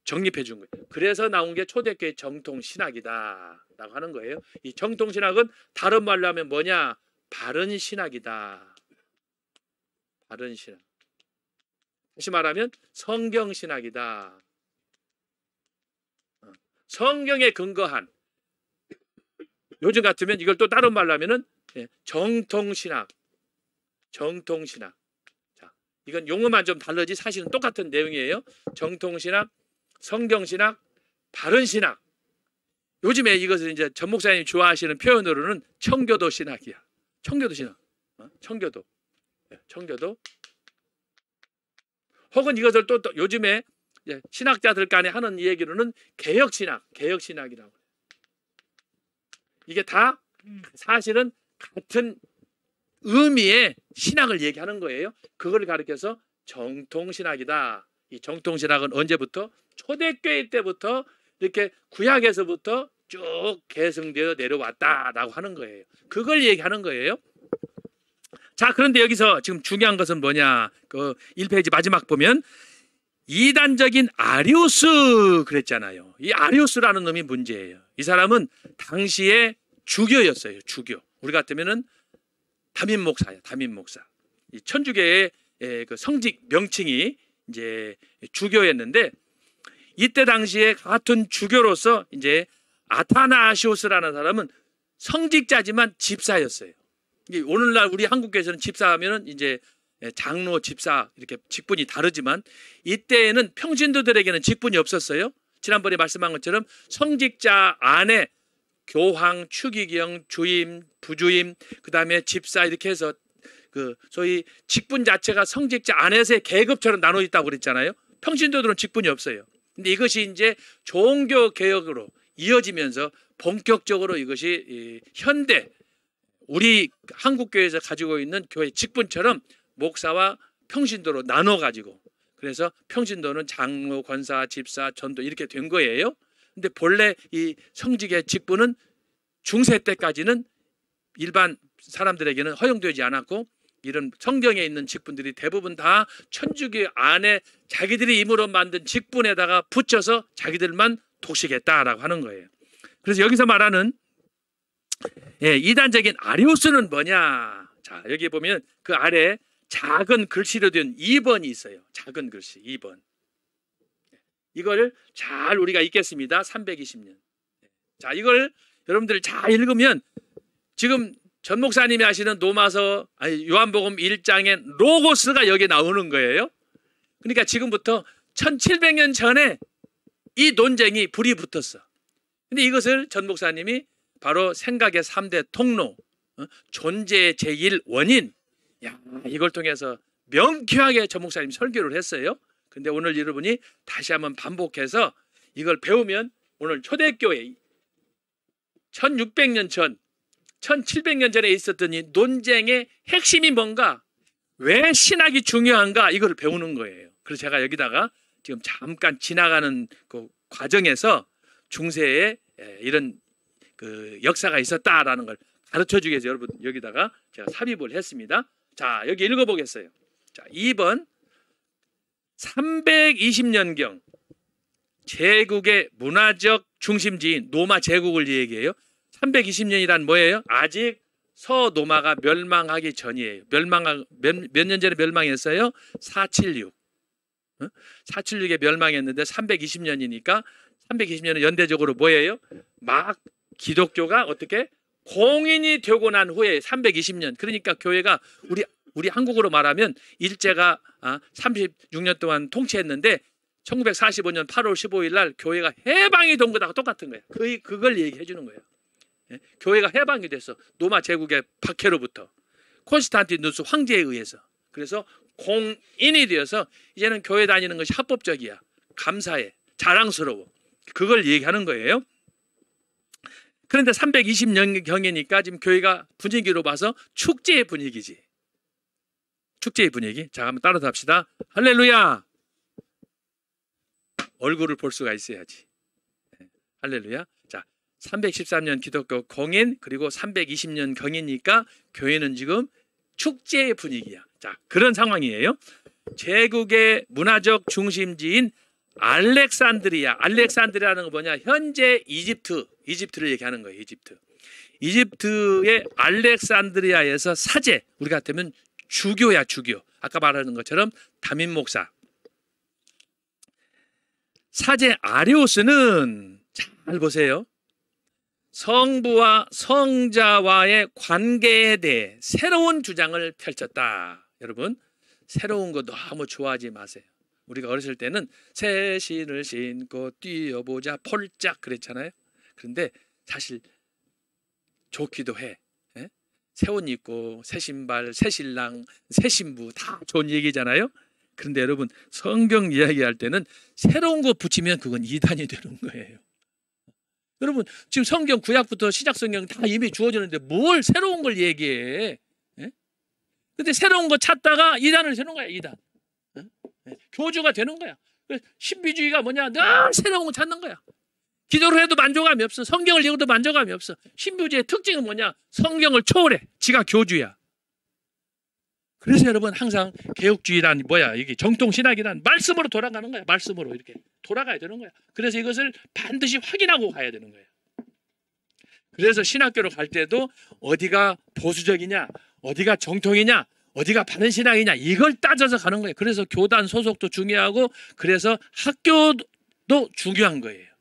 정립해 준 거예요. 그래서 나온 게 초대교회 정통신학이다 라고 하는 거예요. 이 정통신학은 다른 말로 하면 뭐냐? 바른 신학이다. 바른 신학. 다시 말하면 성경신학이다. 성경에 근거한, 요즘 같으면 이걸 또 다른 말로 하면은 정통신학. 정통신학. 자, 이건 용어만 좀 다르지 사실은 똑같은 내용이에요. 정통신학, 성경신학, 바른신학. 요즘에 이것을 이제 전 목사님이 좋아하시는 표현으로는 청교도 신학이야. 청교도 신학. 청교도. 청교도. 혹은 이것을 또 요즘에 신학자들 간에 하는 얘기로는 개혁신학, 개혁신학이라고. 이게 다 사실은 같은 의미의 신학을 얘기하는 거예요. 그걸 가리켜서 정통신학이다. 이 정통신학은 언제부터? 초대교회 때부터 이렇게 구약에서부터 쭉 계승되어 내려왔다라고 하는 거예요. 그걸 얘기하는 거예요. 자, 그런데 여기서 지금 중요한 것은 뭐냐? 그 1페이지 마지막 보면 이단적인 아리우스 그랬잖아요. 이 아리우스라는 놈이 문제예요. 이 사람은 당시에 주교였어요. 주교. 우리 같으면은 담임 목사야. 담임 목사. 이 천주교의 그 성직 명칭이 이제 주교였는데, 이때 당시에 같은 주교로서 이제 아타나시오스라는 사람은 성직자지만 집사였어요. 오늘날 우리 한국교회에서는 집사하면은 이제 장로, 집사 이렇게 직분이 다르지만 이때에는 평신도들에게는 직분이 없었어요. 지난번에 말씀한 것처럼 성직자 안에 교황, 추기경, 주임, 부주임, 그다음에 집사 이렇게 해서 그 소위 직분 자체가 성직자 안에서의 계급처럼 나눠 있다고 그랬잖아요. 평신도들은 직분이 없어요. 근데 이것이 이제 종교 개혁으로 이어지면서 본격적으로 이것이 현대 우리 한국교회에서 가지고 있는 교회 직분처럼 목사와 평신도로 나눠 가지고, 그래서 평신도는 장로, 권사, 집사, 전도 이렇게 된 거예요. 근데 본래 이 성직의 직분은 중세 때까지는 일반 사람들에게는 허용되지 않았고, 이런 성경에 있는 직분들이 대부분 다 천주교 안에 자기들이 임으로 만든 직분에다가 붙여서 자기들만 독식했다라고 하는 거예요. 그래서 여기서 말하는 이단적인 아리우스는 뭐냐? 자, 여기 보면 그 아래 작은 글씨로 된 2번이 있어요. 작은 글씨 2번. 이걸 잘 우리가 읽겠습니다. 320년. 자, 이걸 여러분들 잘 읽으면 지금 전 목사님이 하시는 로마서, 아니 요한복음 1장에 로고스가 여기 나오는 거예요. 그러니까 지금부터 1700년 전에 이 논쟁이 불이 붙었어. 근데 이것을 전 목사님이 바로 생각의 3대 통로, 존재의 제1원인, 이걸 통해서 명쾌하게 전 목사님이 설교를 했어요. 근데 오늘 여러분이 다시 한번 반복해서 이걸 배우면 오늘 초대교회 1600년 전, 1700년 전에 있었던 이 논쟁의 핵심이 뭔가, 왜 신학이 중요한가, 이걸 배우는 거예요. 그래서 제가 여기다가 지금 잠깐 지나가는 그 과정에서 중세에 이런 그 역사가 있었다라는 걸 가르쳐 주기 위해서 여러분 여기다가 제가 삽입을 했습니다. 자, 여기 읽어보겠어요. 자, 2번 320년경 제국의 문화적 중심지인 로마 제국을 얘기해요. 320년이란 뭐예요? 아직 서로마가 멸망하기 전이에요. 몇 년 전에 멸망했어요? 476. 476에 멸망했는데 320년이니까 320년은 연대적으로 뭐예요? 막 기독교가 어떻게 공인이 되고 난 후에 320년. 그러니까 교회가 우리 한국으로 말하면 일제가 36년 동안 통치했는데 1945년 8월 15일 날 교회가 해방이 된 거하고 똑같은 거예요. 그걸 얘기해 주는 거예요. 교회가 해방이 됐어. 로마 제국의 박해로부터 콘스탄티누스 황제에 의해서. 그래서 공인이 되어서 이제는 교회 다니는 것이 합법적이야. 감사해. 자랑스러워. 그걸 얘기하는 거예요. 그런데 320년경이니까 지금 교회가 분위기로 봐서 축제의 분위기지. 축제의 분위기. 자, 한번 따라서 합시다. 할렐루야. 얼굴을 볼 수가 있어야지. 할렐루야. 자, 313년 기독교 공인, 그리고 320년 경이니까 교회는 지금 축제의 분위기야. 자, 그런 상황이에요. 제국의 문화적 중심지인 알렉산드리아라는 거 뭐냐? 현재 이집트를 얘기하는 거예요. 이집트의 알렉산드리아에서 사제, 우리 같으면 주교야, 주교. 아까 말하는 것처럼 담임 목사. 사제 아리우스는 잘 보세요. 성부와 성자와의 관계에 대해 새로운 주장을 펼쳤다. 여러분, 새로운 거 너무 좋아하지 마세요. 우리가 어렸을 때는 새 신을 신고 뛰어보자 폴짝 그랬잖아요. 그런데 사실 좋기도 해. 새 옷 입고 새 신발, 새 신랑, 새 신부 다 좋은 얘기잖아요. 그런데 여러분, 성경 이야기할 때는 새로운 거 붙이면 그건 이단이 되는 거예요. 여러분, 지금 성경 구약부터 시작 성경 다 이미 주어지는데 뭘 새로운 걸 얘기해? 근데 새로운 거 찾다가 이단을 세는 거야. 이단. 교주가 되는 거야. 신비주의가 뭐냐? 늘 새로운 거 찾는 거야. 기도를 해도 만족감이 없어. 성경을 읽어도 만족감이 없어. 신비주의의 특징은 뭐냐? 성경을 초월해. 지가 교주야. 그래서 여러분, 항상 개혁주의란 뭐야? 이게 정통신학이란 말씀으로 돌아가는 거야. 말씀으로 이렇게 돌아가야 되는 거야. 그래서 이것을 반드시 확인하고 가야 되는 거야. 그래서 신학교로 갈 때도 어디가 보수적이냐, 어디가 정통이냐, 어디가 바른 신앙이냐, 이걸 따져서 가는 거예요. 그래서 교단 소속도 중요하고, 그래서 학교도 중요한 거예요.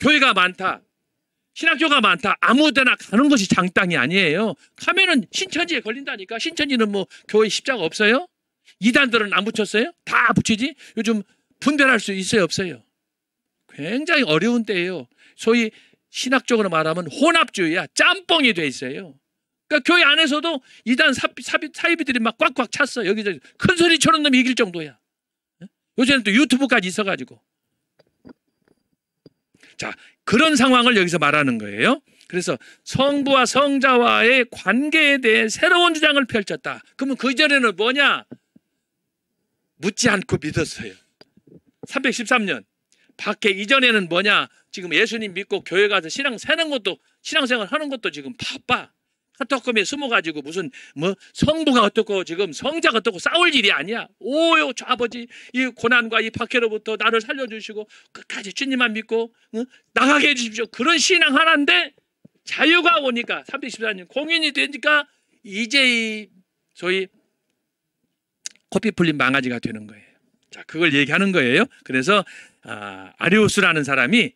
교회가 많다. 신학교가 많다. 아무데나 가는 것이 장땅이 아니에요. 가면은 신천지에 걸린다니까. 신천지는 뭐 교회 십자가 없어요? 이단들은 안 붙였어요? 다 붙이지? 요즘 분별할 수 있어요, 없어요? 굉장히 어려운 때예요. 소위 신학적으로 말하면 혼합주의야. 짬뽕이 돼 있어요. 그러니까 교회 안에서도 이단 사이비들이 막 꽉꽉 찼어. 여기저기 큰 소리 쳐는 놈이 이길 정도야. 요새는 또 유튜브까지 있어가지고. 자, 그런 상황을 여기서 말하는 거예요. 그래서 성부와 성자와의 관계에 대해 새로운 주장을 펼쳤다. 그러면 그 전에는 뭐냐? 묻지 않고 믿었어요. 313년. 밖에 이전에는 뭐냐? 지금 예수님 믿고 교회 가서 신앙생활 하는 것도 지금 바빠. 카톡홈에 숨어가지고 무슨 뭐 성부가 어떻고 지금 성자가 어떻고 싸울 일이 아니야. 오요 저 아버지 이 고난과 이 박해로부터 나를 살려주시고 끝까지 주님만 믿고 나가게 해주십시오. 그런 신앙 하나인데 자유가 오니까 314년 공인이 되니까 이제 이 소위 코피 풀린 망아지가 되는 거예요. 자, 그걸 얘기하는 거예요. 그래서 아리우스라는 사람이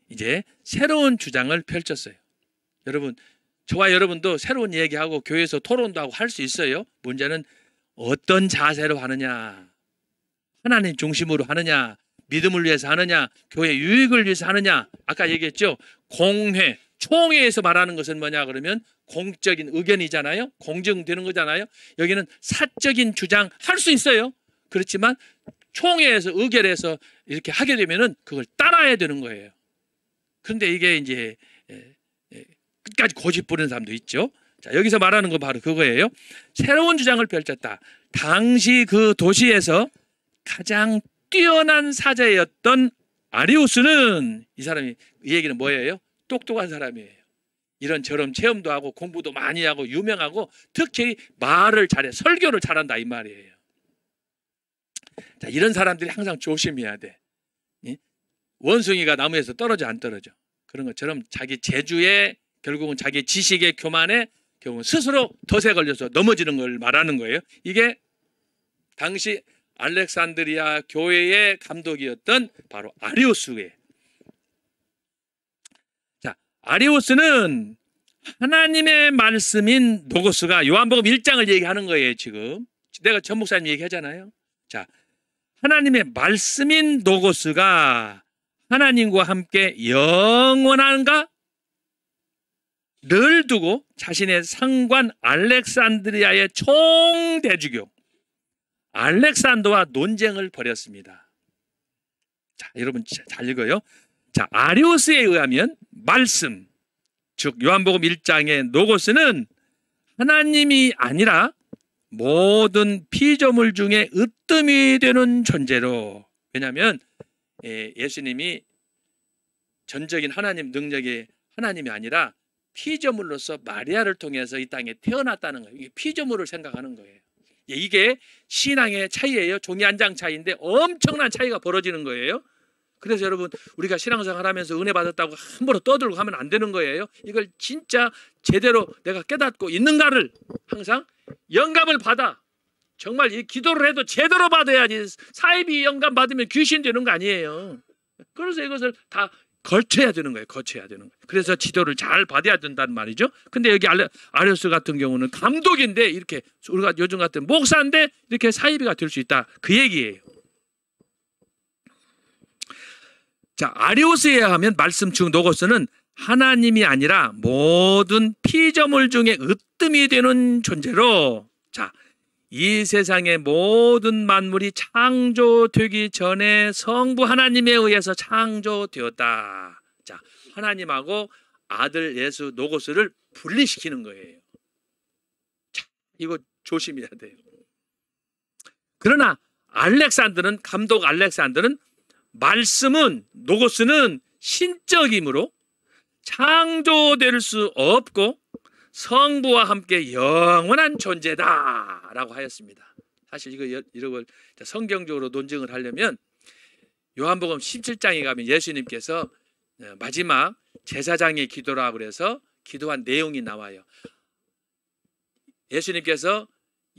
이제 새로운 주장을 펼쳤어요. 여러분, 저와 여러분도 새로운 얘기하고 교회에서 토론도 하고 할 수 있어요. 문제는 어떤 자세로 하느냐, 하나님 중심으로 하느냐, 믿음을 위해서 하느냐, 교회 유익을 위해서 하느냐. 아까 얘기했죠. 공회, 총회에서 말하는 것은 뭐냐 그러면 공적인 의견이잖아요. 공증되는 거잖아요. 여기는 사적인 주장 할 수 있어요. 그렇지만 총회에서 의결해서 이렇게 하게 되면은 그걸 따라야 되는 거예요. 그런데 이게 이제 끝까지 고집 부리는 사람도 있죠. 자, 여기서 말하는 거 바로 그거예요. 새로운 주장을 펼쳤다. 당시 그 도시에서 가장 뛰어난 사제였던 아리우스는 이 사람이 이 얘기는 뭐예요? 똑똑한 사람이에요. 이런저런 체험도 하고 공부도 많이 하고 유명하고 특히 말을 잘해, 설교를 잘한다 이 말이에요. 자, 이런 사람들이 항상 조심해야 돼. 원숭이가 나무에서 떨어져 안 떨어져. 그런 것처럼 자기 재주에 결국은 자기 지식의 교만에 결국은 스스로 덫에 걸려서 넘어지는 걸 말하는 거예요. 이게 당시 알렉산드리아 교회의 감독이었던 바로 아리우스예요. 자, 아리우스는 하나님의 말씀인 노고스가 요한복음 1장을 얘기하는 거예요. 지금 내가 전 목사님 얘기하잖아요. 자, 하나님의 말씀인 노고스가 하나님과 함께 영원한가? 를 두고 자신의 상관 알렉산드리아의 총대주교 알렉산더와 논쟁을 벌였습니다. 자, 여러분 잘 읽어요. 자, 아리우스에 의하면 말씀, 즉 요한복음 1장의 노고스는 하나님이 아니라 모든 피조물 중에 으뜸이 되는 존재로, 왜냐하면 예수님이 전적인 하나님 능력의 하나님이 아니라 피조물로서 마리아를 통해서 이 땅에 태어났다는 거예요. 이게 피조물을 생각하는 거예요. 이게 신앙의 차이예요. 종이 한 장 차이인데 엄청난 차이가 벌어지는 거예요. 그래서 여러분, 우리가 신앙생활 하면서 은혜 받았다고 함부로 떠들고 하면 안 되는 거예요. 이걸 진짜 제대로 내가 깨닫고 있는가를 항상 영감을 받아. 정말 이 기도를 해도 제대로 받아야지. 사이비 영감 받으면 귀신 되는 거 아니에요. 그래서 이것을 다 거쳐야 되는 거예요. 거쳐야 되는 거예요. 그래서 지도를 잘 받아야 된다는 말이죠. 근데 여기 아리우스 같은 경우는 감독인데 이렇게 우리가 요즘 같은 목사인데 이렇게 사이비가 될 수 있다. 그 얘기예요. 자, 아리우스에 의하면 말씀 중 노고스는 하나님이 아니라 모든 피조물 중에 으뜸이 되는 존재로, 자, 이 세상의 모든 만물이 창조되기 전에 성부 하나님에 의해서 창조되었다. 자, 하나님하고 아들 예수 노고스를 분리시키는 거예요. 자, 이거 조심해야 돼요. 그러나 알렉산더는, 감독 알렉산더는 말씀은, 노고스는 신적이므로 창조될 수 없고 성부와 함께 영원한 존재다라고 하였습니다. 사실 이런 걸 성경적으로 논증을 하려면 요한복음 17장에 가면 예수님께서 마지막 제사장의 기도라고 그래서 기도한 내용이 나와요. 예수님께서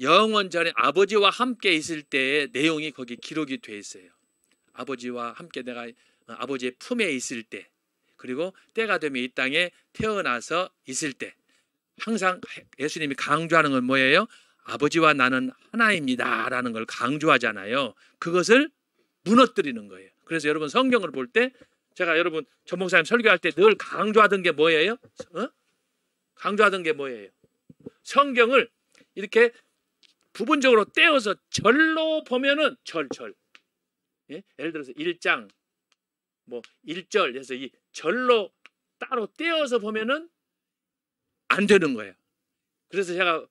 영원 전에 아버지와 함께 있을 때의 내용이 거기 기록이 돼 있어요. 아버지와 함께 내가 아버지의 품에 있을 때, 그리고 때가 되면 이 땅에 태어나서 있을 때 항상 예수님이 강조하는 건 뭐예요? 아버지와 나는 하나입니다 라는 걸 강조하잖아요. 그것을 무너뜨리는 거예요. 그래서 여러분 성경을 볼 때 제가 여러분 전 목사님 설교할 때 늘 강조하던 게 뭐예요? 강조하던 게 뭐예요? 성경을 이렇게 부분적으로 떼어서 절로 보면은 절. 예? 예를 들어서 1장 뭐 1절 해서 이 절로 따로 떼어서 보면은 안 되는 거예요. 그래서 제가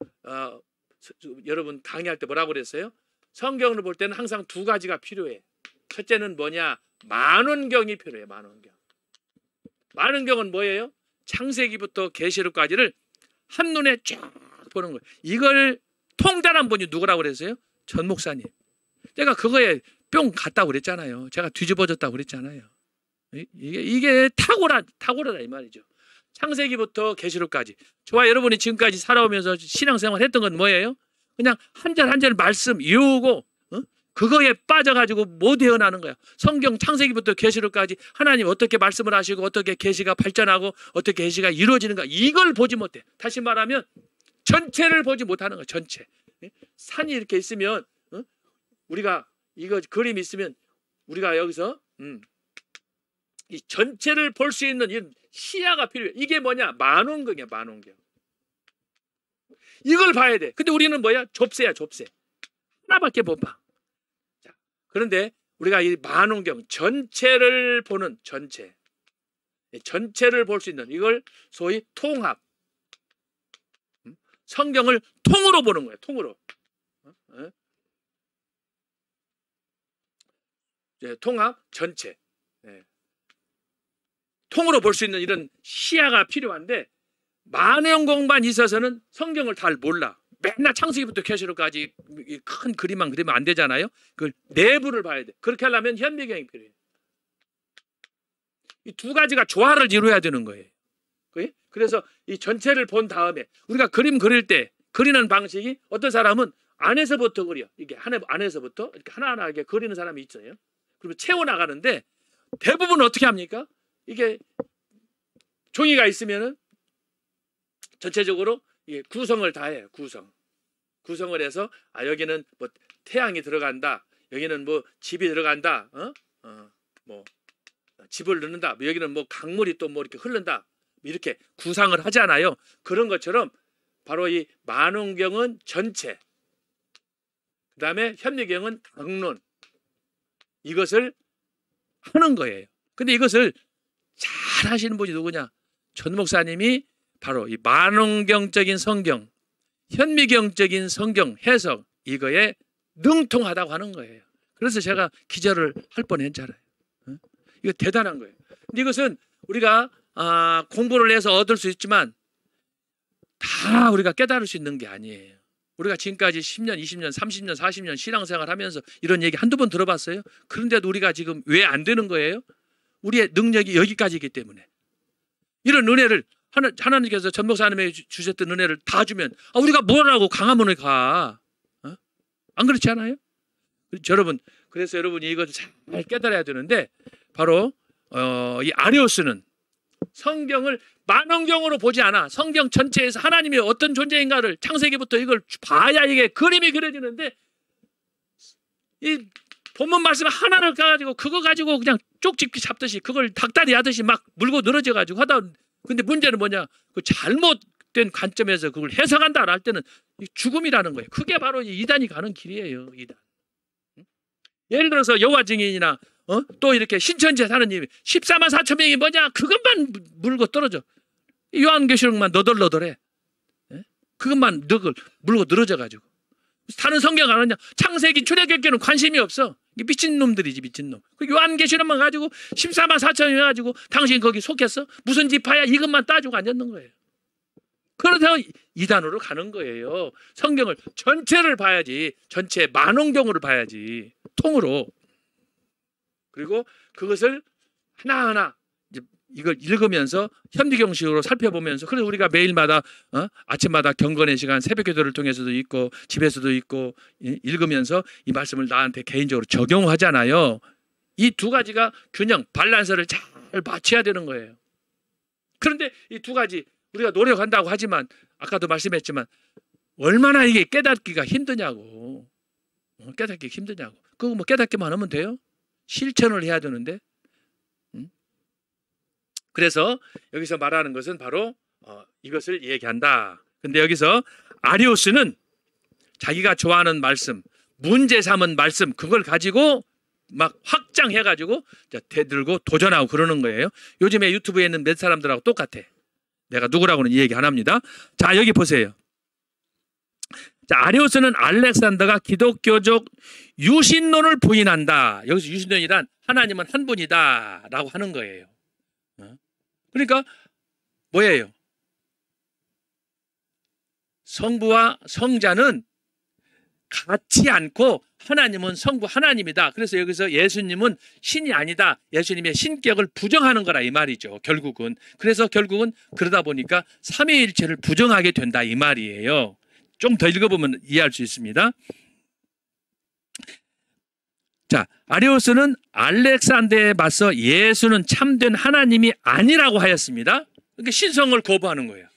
여러분 강의할 때 뭐라고 그랬어요? 성경을 볼 때는 항상 두 가지가 필요해. 첫째는 뭐냐? 만원경이 필요해요. 만원경은 뭐예요? 창세기부터 계시록까지를 한눈에 쫙 보는 거예요. 이걸 통달한 분이 누구라고 그랬어요? 전 목사님. 제가 그거에 뿅 갔다고 그랬잖아요. 제가 뒤집어졌다고 그랬잖아요. 이게 탁월하다 이 말이죠. 창세기부터 계시록까지. 저와 여러분이 지금까지 살아오면서 신앙생활 했던 건 뭐예요? 그냥 한 절 한 절 말씀 이어오고 그거에 빠져가지고 못 헤어나는 거야. 성경 창세기부터 계시록까지 하나님 어떻게 말씀을 하시고 어떻게 계시가 발전하고 어떻게 계시가 이루어지는가 이걸 보지 못해. 다시 말하면 전체를 보지 못하는 거야. 전체. 산이 이렇게 있으면 우리가 이거 그림이 있으면 우리가 여기서 이 전체를 볼 수 있는 이런 시야가 필요해. 이게 뭐냐? 만원경이야. 만원경. 이걸 봐야 돼. 근데 우리는 뭐야? 좁새야. 좁새. 하나밖에 못 봐. 자, 그런데 우리가 이 만원경 전체를 보는 전체를 볼 수 있는 이걸 소위 통합. 성경을 통으로 보는 거예요. 통으로. 통합 전체. 통으로 볼 수 있는 이런 시야가 필요한데 만원경만 있어서는 성경을 잘 몰라. 맨날 창세기부터 계시록까지 큰 그림만 그리면 안 되잖아요. 그 내부를 봐야 돼. 그렇게 하려면 현미경이 필요해요. 이 두 가지가 조화를 이루어야 되는 거예요. 그래서 이 전체를 본 다음에 우리가 그림 그릴 때 그리는 방식이 어떤 사람은 안에서부터 그려. 이게 안에서부터 이렇게 하나하나 이렇게 그리는 사람이 있어요. 그러면 채워나가는데 대부분 어떻게 합니까? 이게 종이가 있으면은 전체적으로 이게 구성을 다 해요. 구성을 해서 여기는 뭐 태양이 들어간다. 여기는 뭐 집이 들어간다. 뭐 집을 넣는다. 여기는 뭐 강물이 또 뭐 이렇게 흐른다. 이렇게 구상을 하잖아요. 그런 것처럼 바로 이 만원경은 전체. 그다음에 현미경은 강론. 이것을 하는 거예요. 근데 이것을 잘 하시는 분이 누구냐? 전 목사님이 바로 이 만원경적인 성경, 현미경적인 성경 해석 이거에 능통하다고 하는 거예요. 그래서 제가 기절을 할 뻔했잖아요. 이거 대단한 거예요. 근데 이것은 우리가 공부를 해서 얻을 수 있지만 다 우리가 깨달을 수 있는 게 아니에요. 우리가 지금까지 10년, 20년, 30년, 40년 신앙생활 하면서 이런 얘기 한두 번 들어봤어요? 그런데도 우리가 지금 왜 안 되는 거예요? 우리의 능력이 여기까지이기 때문에. 이런 은혜를 하나님께서 전 목사님에게 주셨던 은혜를 다 주면 우리가 뭐라고 강화문을 가? 안 그렇지 않아요? 여러분, 그래서 여러분이 이것을 잘 깨달아야 되는데 바로 이 아리우스는 성경을 만원경으로 보지 않아. 성경 전체에서 하나님이 어떤 존재인가를 창세기부터 이걸 봐야 이게 그림이 그려지는데 이 본문 말씀 하나를 가지고 그거 가지고 그냥 쪽집기 잡듯이 그걸 닭다리 하듯이 막 물고 늘어져 가지고 하다. 근데 문제는 뭐냐? 그 잘못된 관점에서 그걸 해석한다 할 때는 죽음이라는 거예요. 그게 바로 이단이 가는 길이에요. 이단. 예를 들어서 여호와 증인이나 또 이렇게 신천지에 사는 님이 14만 4천 명이 뭐냐? 그것만 물고 떨어져. 요한계시록만 너덜너덜해. 그것만 물고 늘어져 가지고. 다른 성경 안 하냐? 창세기 출애굽기는 관심이 없어. 미친놈들이지 미친놈. 그 요한계시록만 가지고 14만 4천 명 가지고 당신 거기 속했어? 무슨 지파야? 이것만 따지고 앉았는 거예요. 그래서 이단으로 가는 거예요. 성경을 전체를 봐야지. 전체 만원경으로 봐야지. 통으로. 그리고 그것을 하나하나 이걸 읽으면서 현미경식으로 살펴보면서 그래서 우리가 매일마다 아침마다 경건의 시간 새벽기도를 통해서도 있고 집에서도 있고 읽으면서 이 말씀을 나한테 개인적으로 적용하잖아요. 이 두 가지가 균형 밸런스를 잘 맞춰야 되는 거예요. 그런데 이 두 가지 우리가 노력한다고 하지만 아까도 말씀했지만 얼마나 이게 깨닫기가 힘드냐고. 깨닫기 힘드냐고. 그거 뭐 깨닫기만 하면 돼요? 실천을 해야 되는데. 그래서 여기서 말하는 것은 바로 이것을 얘기한다. 근데 여기서 아리우스는 자기가 좋아하는 말씀, 문제 삼은 말씀, 그걸 가지고 막 확장해가지고 대들고 도전하고 그러는 거예요. 요즘에 유튜브에 있는 몇 사람들하고 똑같아. 내가 누구라고는 이 얘기 안 합니다. 자, 여기 보세요. 자, 아리우스는 알렉산더가 기독교적 유신론을 부인한다. 여기서 유신론이란 하나님은 한 분이다 라고 하는 거예요. 그러니까 뭐예요? 성부와 성자는 같지 않고 하나님은 성부 하나님이다. 그래서 여기서 예수님은 신이 아니다. 예수님의 신격을 부정하는 거라 이 말이죠. 결국은. 그래서 결국은 그러다 보니까 삼위일체를 부정하게 된다 이 말이에요. 좀 더 읽어보면 이해할 수 있습니다. 자, 아리우스는 알렉산더에 맞서 예수는 참된 하나님이 아니라고 하였습니다. 그러니까 신성을 거부하는 거예요.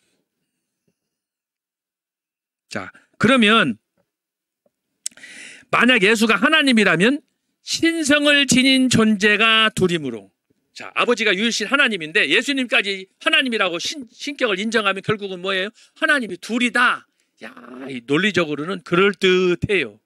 자, 그러면 만약 예수가 하나님이라면 신성을 지닌 존재가 둘이므로, 자, 아버지가 유일신 하나님인데 예수님까지 하나님이라고 신격을 인정하면 결국은 뭐예요? 하나님이 둘이다. 야, 이 논리적으로는 그럴듯해요.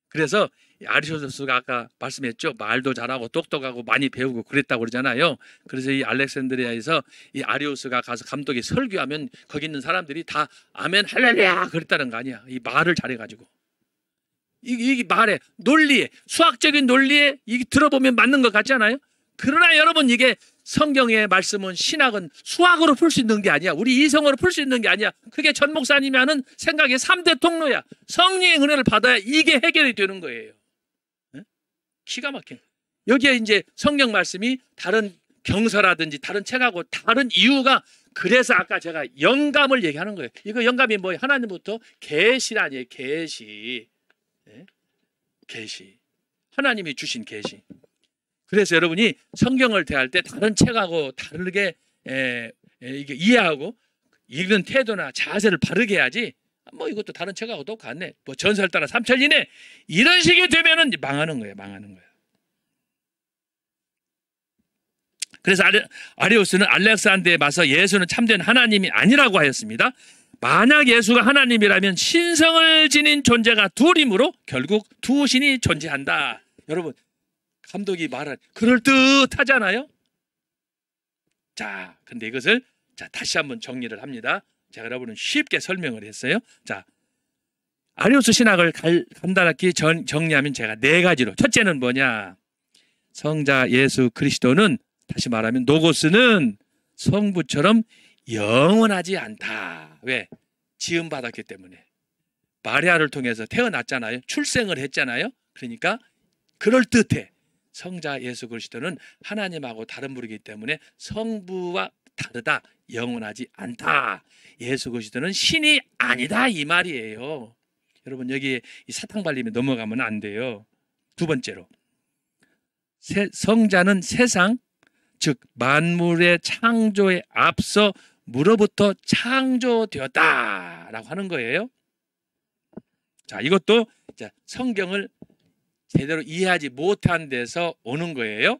그래서 아리스토텔레스가 아까 말씀했죠. 말도 잘하고 똑똑하고 많이 배우고 그랬다고 그러잖아요. 그래서 이 알렉산드리아에서 이 아리우스가 가서 감독이 설교하면 거기 있는 사람들이 다 아멘 할렐루야 그랬다는 거 아니야. 이 말을 잘해가지고. 이 말에 논리에 수학적인 논리에 이게 들어보면 맞는 것 같지 않아요? 그러나 여러분 이게 성경의 말씀은 신학은 수학으로 풀 수 있는 게 아니야. 우리 이성으로 풀 수 있는 게 아니야. 그게 전 목사님이 하는 생각의 3대 통로야. 성령의 은혜를 받아야 이게 해결이 되는 거예요. 네? 기가 막혀. 여기에 이제 성경 말씀이 다른 경서라든지 다른 책하고 다른 이유가 그래서 아까 제가 영감을 얘기하는 거예요. 이거 영감이 뭐예요? 하나님부터 계시라니에요. 계시. 네? 계시. 하나님이 주신 계시. 그래서 여러분이 성경을 대할 때 다른 책하고 다르게 이게 이해하고 읽는 태도나 자세를 바르게 해야지. 뭐 이것도 다른 책하고 똑같네. 뭐 전설 따라 삼천리네. 이런 식이 되면은 망하는 거예요. 망하는 거예요. 그래서 아리우스는 알렉산더에 맞서 예수는 참된 하나님이 아니라고 하였습니다. 만약 예수가 하나님이라면 신성을 지닌 존재가 둘이므로 결국 두 신이 존재한다. 여러분 감독이 말한 그럴듯하잖아요. 자, 근데 이것을 다시 한번 정리를 합니다. 제가 여러분은 쉽게 설명을 했어요. 자, 아리우스 신학을 간단하게 정리하면 제가 4가지로. 첫째는 뭐냐? 성자 예수 그리스도는 다시 말하면 노고스는 성부처럼 영원하지 않다. 왜? 지음받았기 때문에. 마리아를 통해서 태어났잖아요. 출생을 했잖아요. 그러니까 그럴듯해. 성자 예수 그리스도는 하나님하고 다른 분이기 때문에 성부와 다르다. 영원하지 않다. 예수 그리스도는 신이 아니다. 이 말이에요. 여러분 여기에 이 사탕 발림에 넘어가면 안 돼요. 두 번째로 성자는 세상 즉 만물의 창조에 앞서 무로부터 창조되었다라고 하는 거예요. 자, 이것도 성경을 제대로 이해하지 못한 데서 오는 거예요.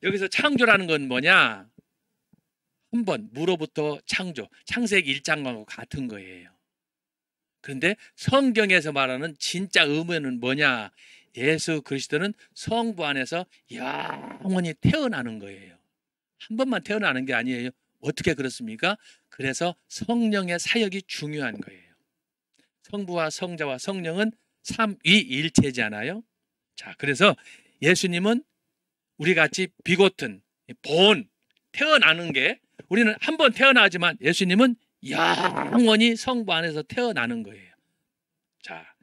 여기서 창조라는 건 뭐냐? 한번 무로부터 창조, 창세기 1장하고 같은 거예요. 그런데 성경에서 말하는 진짜 의미는 뭐냐? 예수 그리스도는 성부 안에서 영원히 태어나는 거예요. 한 번만 태어나는 게 아니에요. 어떻게 그렇습니까? 그래서 성령의 사역이 중요한 거예요. 성부와 성자와 성령은 삼위일체잖아요. 자, 그래서 예수님은 우리같이 비고튼, 본, 태어나는 게 우리는 한 번 태어나지만 예수님은 영원히 성부 안에서 태어나는 거예요. 자,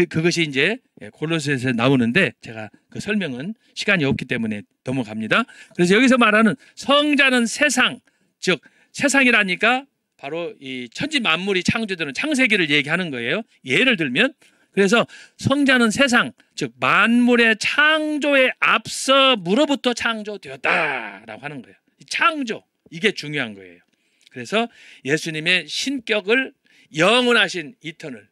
그것이 이제 골로새에서 나오는데 제가 그 설명은 시간이 없기 때문에 넘어갑니다. 그래서 여기서 말하는 성자는 세상, 즉 세상이라니까 바로 이 천지 만물이 창조되는 창세기를 얘기하는 거예요. 예를 들면 그래서 성자는 세상, 즉 만물의 창조에 앞서 무로부터 창조되었다라고 하는 거예요. 창조, 이게 중요한 거예요. 그래서 예수님의 신격을, 영원하신 이터널,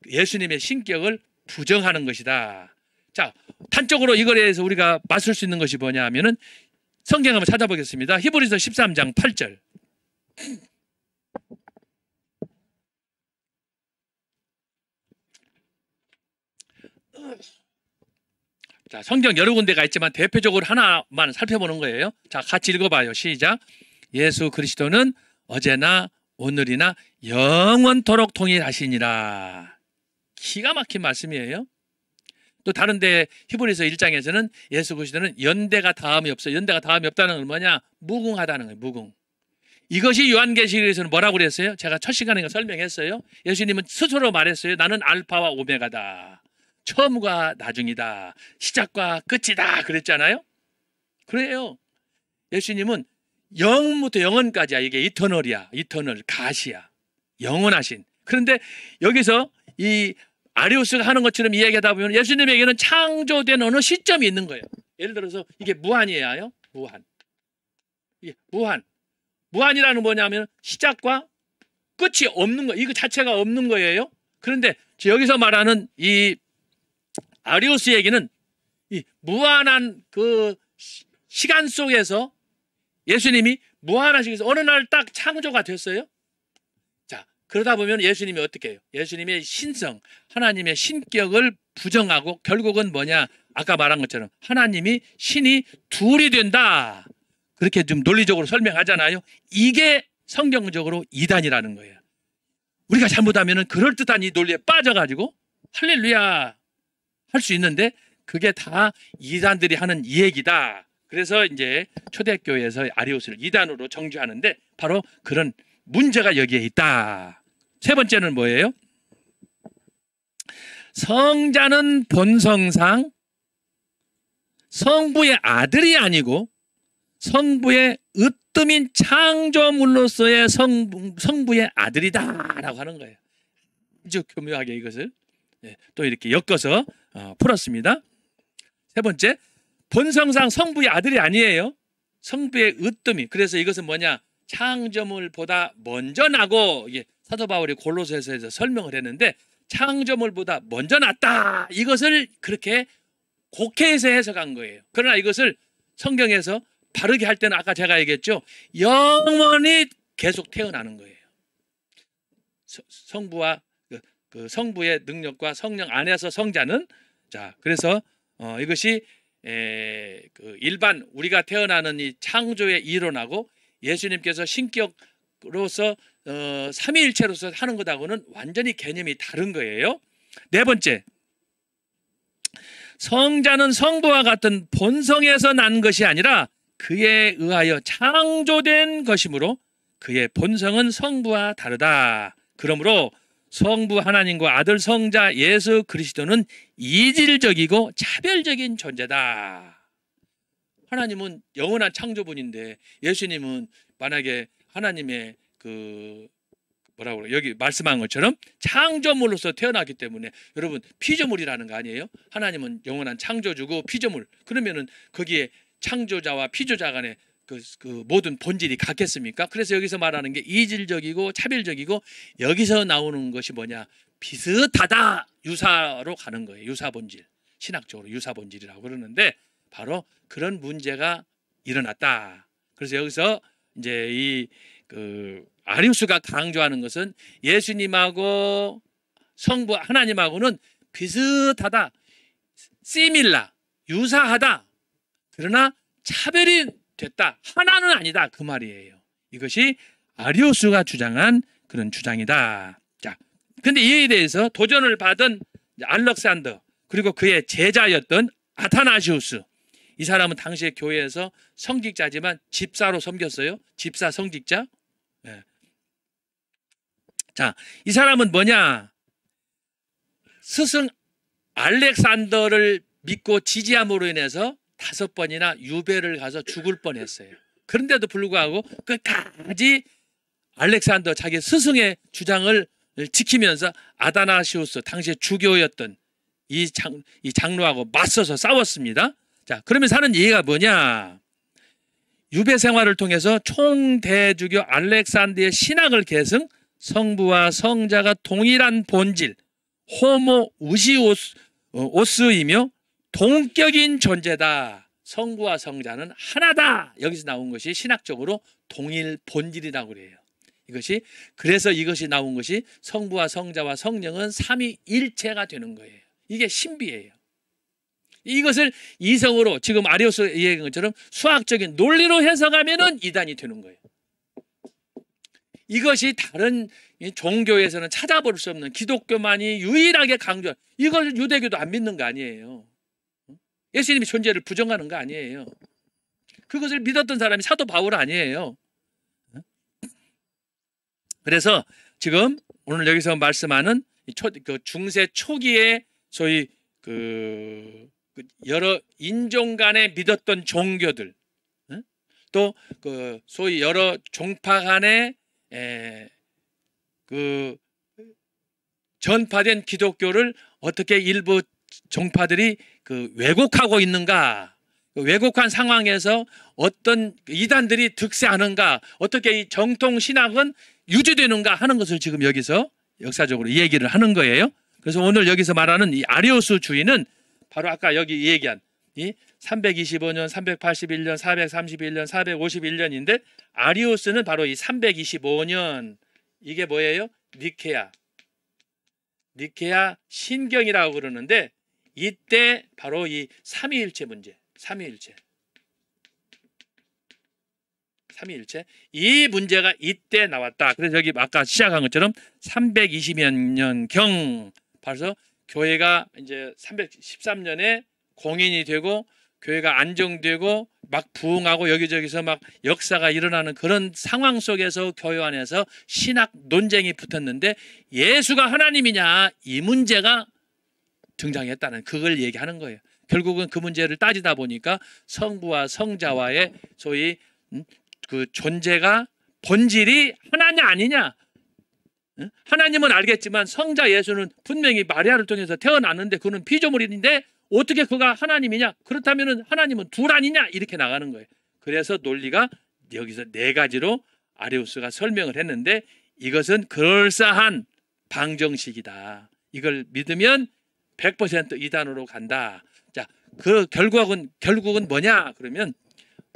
예수님의 신격을 부정하는 것이다. 자, 단적으로 이거에 대해서 우리가 맞설 수 있는 것이 뭐냐 하면은 성경 한번 찾아보겠습니다. 히브리서 13장 8절. 자, 성경 여러 군데가 있지만 대표적으로 하나만 살펴보는 거예요. 자, 같이 읽어봐요. 시작. 예수 그리스도는 어제나 오늘이나 영원토록 동일하시니라. 기가 막힌 말씀이에요. 또 다른데 히브리서 1장에서는 예수 그리스도는 연대가 다음이 없어요. 연대가 다음이 없다는 건 뭐냐? 무궁하다는 거예요. 무궁. 이것이 요한계시록에서는 뭐라고 그랬어요? 제가 첫 시간에 설명했어요. 예수님은 스스로 말했어요. 나는 알파와 오메가다. 처음과 나중이다. 시작과 끝이다. 그랬잖아요. 그래요. 예수님은 영부터 영원까지야. 이게 이터널이야. 이터널, 가시야. 영원하신. 그런데 여기서 이 아리우스가 하는 것처럼 이야기하다 보면 예수님에게는 창조된 어느 시점이 있는 거예요. 예를 들어서 이게 무한이에요. 무한. 이게 무한. 무한이라는 뭐냐면 시작과 끝이 없는 거. 이거 자체가 없는 거예요. 그런데 여기서 말하는 이 아리우스 얘기는 이 무한한 그 시간 속에서 예수님이 무한하시면서 어느 날 딱 창조가 됐어요. 자, 그러다 보면 예수님이 어떻게 해요? 예수님의 신성, 하나님의 신격을 부정하고 결국은 뭐냐? 아까 말한 것처럼 하나님이 신이 둘이 된다. 그렇게 좀 논리적으로 설명하잖아요. 이게 성경적으로 이단이라는 거예요. 우리가 잘못하면 그럴듯한 이 논리에 빠져가지고 할렐루야 할 수 있는데 그게 다 이단들이 하는 이 얘기다. 그래서 이제 초대교회에서 아리우스를 이단으로 정죄하는데 바로 그런 문제가 여기에 있다. 세 번째는 뭐예요? 성자는 본성상 성부의 아들이 아니고 성부의 으뜸인 창조물로서의 성부의 아들이다라고 하는 거예요. 아주 교묘하게 이것을 또 이렇게 엮어서 풀었습니다. 세 번째, 본성상 성부의 아들이 아니에요. 성부의 으뜸이. 그래서 이것은 뭐냐? 창조물보다 먼저 나고, 사도 바울이 골로새서에서 설명을 했는데 창조물보다 먼저 났다. 이것을 그렇게 곡해해서 해석한 거예요. 그러나 이것을 성경에서 바르게 할 때는 아까 제가 얘기했죠. 영원히 계속 태어나는 거예요. 성부와 그 성부의 능력과 성령 안에서 성자는, 자, 그래서 이것이 그 일반 우리가 태어나는 이 창조의 이론하고 예수님께서 신격으로서 삼위일체로서 하는 것하고는 완전히 개념이 다른 거예요. 네 번째, 성자는 성부와 같은 본성에서 난 것이 아니라 그에 의하여 창조된 것이므로 그의 본성은 성부와 다르다. 그러므로 성부 하나님과 아들 성자 예수 그리스도는 이질적이고 차별적인 존재다. 하나님은 영원한 창조분인데 예수님은 만약에 하나님의 그 뭐라고 그래요? 여기 말씀한 것처럼 창조물로서 태어났기 때문에 여러분 피조물이라는 거 아니에요? 하나님은 영원한 창조주고 피조물. 그러면은 거기에 창조자와 피조자 간의 그 모든 본질이 같겠습니까? 그래서 여기서 말하는 게 이질적이고 차별적이고 여기서 나오는 것이 뭐냐? 비슷하다. 유사로 가는 거예요. 유사 본질. 신학적으로 유사 본질이라고 그러는데 바로 그런 문제가 일어났다. 그래서 여기서 이제 이 아리우스가 강조하는 것은 예수님하고 성부 하나님하고는 비슷하다. 시밀라. 유사하다. 그러나 차별이 됐다. 하나는 아니다. 그 말이에요. 이것이 아리우스가 주장한 그런 주장이다. 자, 근데 이에 대해서 도전을 받은 알렉산더 그리고 그의 제자였던 아타나시우스, 이 사람은 당시에 교회에서 성직자지만 집사로 섬겼어요. 집사 성직자. 네. 자, 이 사람은 뭐냐? 스승 알렉산더를 믿고 지지함으로 인해서 5번이나 유배를 가서 죽을 뻔했어요. 그런데도 불구하고 끝까지 알렉산더 자기 스승의 주장을 지키면서 아다나시우스 당시에 주교였던 이 장로하고 맞서서 싸웠습니다. 자, 그러면 하는 얘기가 뭐냐? 유배 생활을 통해서 총대주교 알렉산더의 신학을 계승, 성부와 성자가 동일한 본질, 호모 우시오스이며 동격인 존재다. 성부와 성자는 하나다. 여기서 나온 것이 신학적으로 동일 본질이라고 그래요. 그래서 이것이 나온 것이 성부와 성자와 성령은 삼위일체가 되는 거예요. 이게 신비예요. 이것을 이성으로 지금 아리오스 얘기한 것처럼 수학적인 논리로 해석하면은 이단이 되는 거예요. 이것이 다른 종교에서는 찾아볼 수 없는 기독교만이 유일하게 강조한, 이걸 유대교도 안 믿는 거 아니에요. 예수님이 존재를 부정하는 거 아니에요. 그것을 믿었던 사람이 사도 바울 아니에요. 그래서 지금 오늘 여기서 말씀하는 중세 초기에 소위 여러 인종 간에 믿었던 종교들, 또 소위 여러 종파 간에 전파된 기독교를 어떻게 일부 종파들이 왜곡하고 있는가, 왜곡한 상황에서 어떤 이단들이 득세하는가, 어떻게 이 정통 신학은 유지되는가 하는 것을 지금 여기서 역사적으로 얘기를 하는 거예요. 그래서 오늘 여기서 말하는 이 아리오스주의는 바로 아까 여기 얘기한 이 325년, 381년, 431년, 451년인데 아리오스는 바로 이 325년, 이게 뭐예요? 니케아 신경이라고 그러는데, 이때 바로 이 삼위일체 문제, 삼위일체 이 문제가 이때 나왔다. 그래서 여기 아까 시작한 것처럼 320년 벌써 교회가 이제 313년에 공인이 되고 교회가 안정되고 막 부흥하고 여기저기서 막 역사가 일어나는 그런 상황 속에서 교회 안에서 신학 논쟁이 붙었는데, 예수가 하나님이냐 이 문제가 등장했다는, 그걸 얘기하는 거예요. 결국은 그 문제를 따지다 보니까 성부와 성자와의 소위 그 존재가 본질이 하나냐 아니냐. 하나님은 알겠지만 성자 예수는 분명히 마리아를 통해서 태어났는데 그는 피조물인데 어떻게 그가 하나님이냐? 그렇다면 하나님은 둘 아니냐? 이렇게 나가는 거예요. 그래서 논리가 여기서 네 가지로 아리우스가 설명을 했는데, 이것은 그럴싸한 방정식이다. 이걸 믿으면 100% 이단으로 간다. 자, 그 결국은 뭐냐? 그러면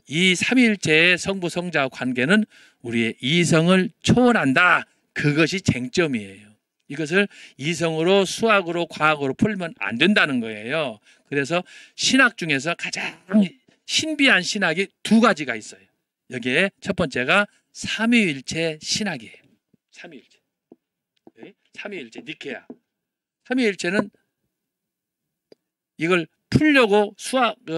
이 삼위일체의 성부 성자 관계는 우리의 이성을 초월한다. 그것이 쟁점이에요. 이것을 이성으로 수학으로 과학으로 풀면 안 된다는 거예요. 그래서 신학 중에서 가장 신비한 신학이 두 가지가 있어요. 여기에 첫 번째가 삼위일체 신학이에요. 삼위일체 니케아. 삼위일체는 이걸 풀려고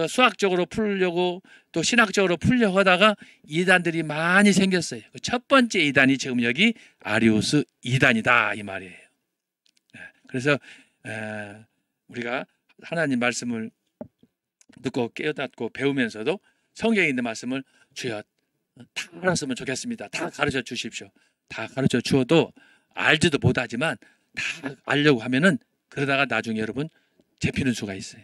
수학적으로 풀려고 또 신학적으로 풀려고 하다가 이단들이 많이 생겼어요. 첫 번째 이단이 지금 여기 아리우스 이단이다 이 말이에요. 그래서 우리가 하나님 말씀을 듣고 깨닫고 배우면서도 성경에 있는 말씀을 주여 다 알았으면 좋겠습니다. 다 가르쳐 주십시오. 다 가르쳐 주어도 알지도 못하지만 다 알려고 하면은 그러다가 나중에 여러분 잡히는 수가 있어요.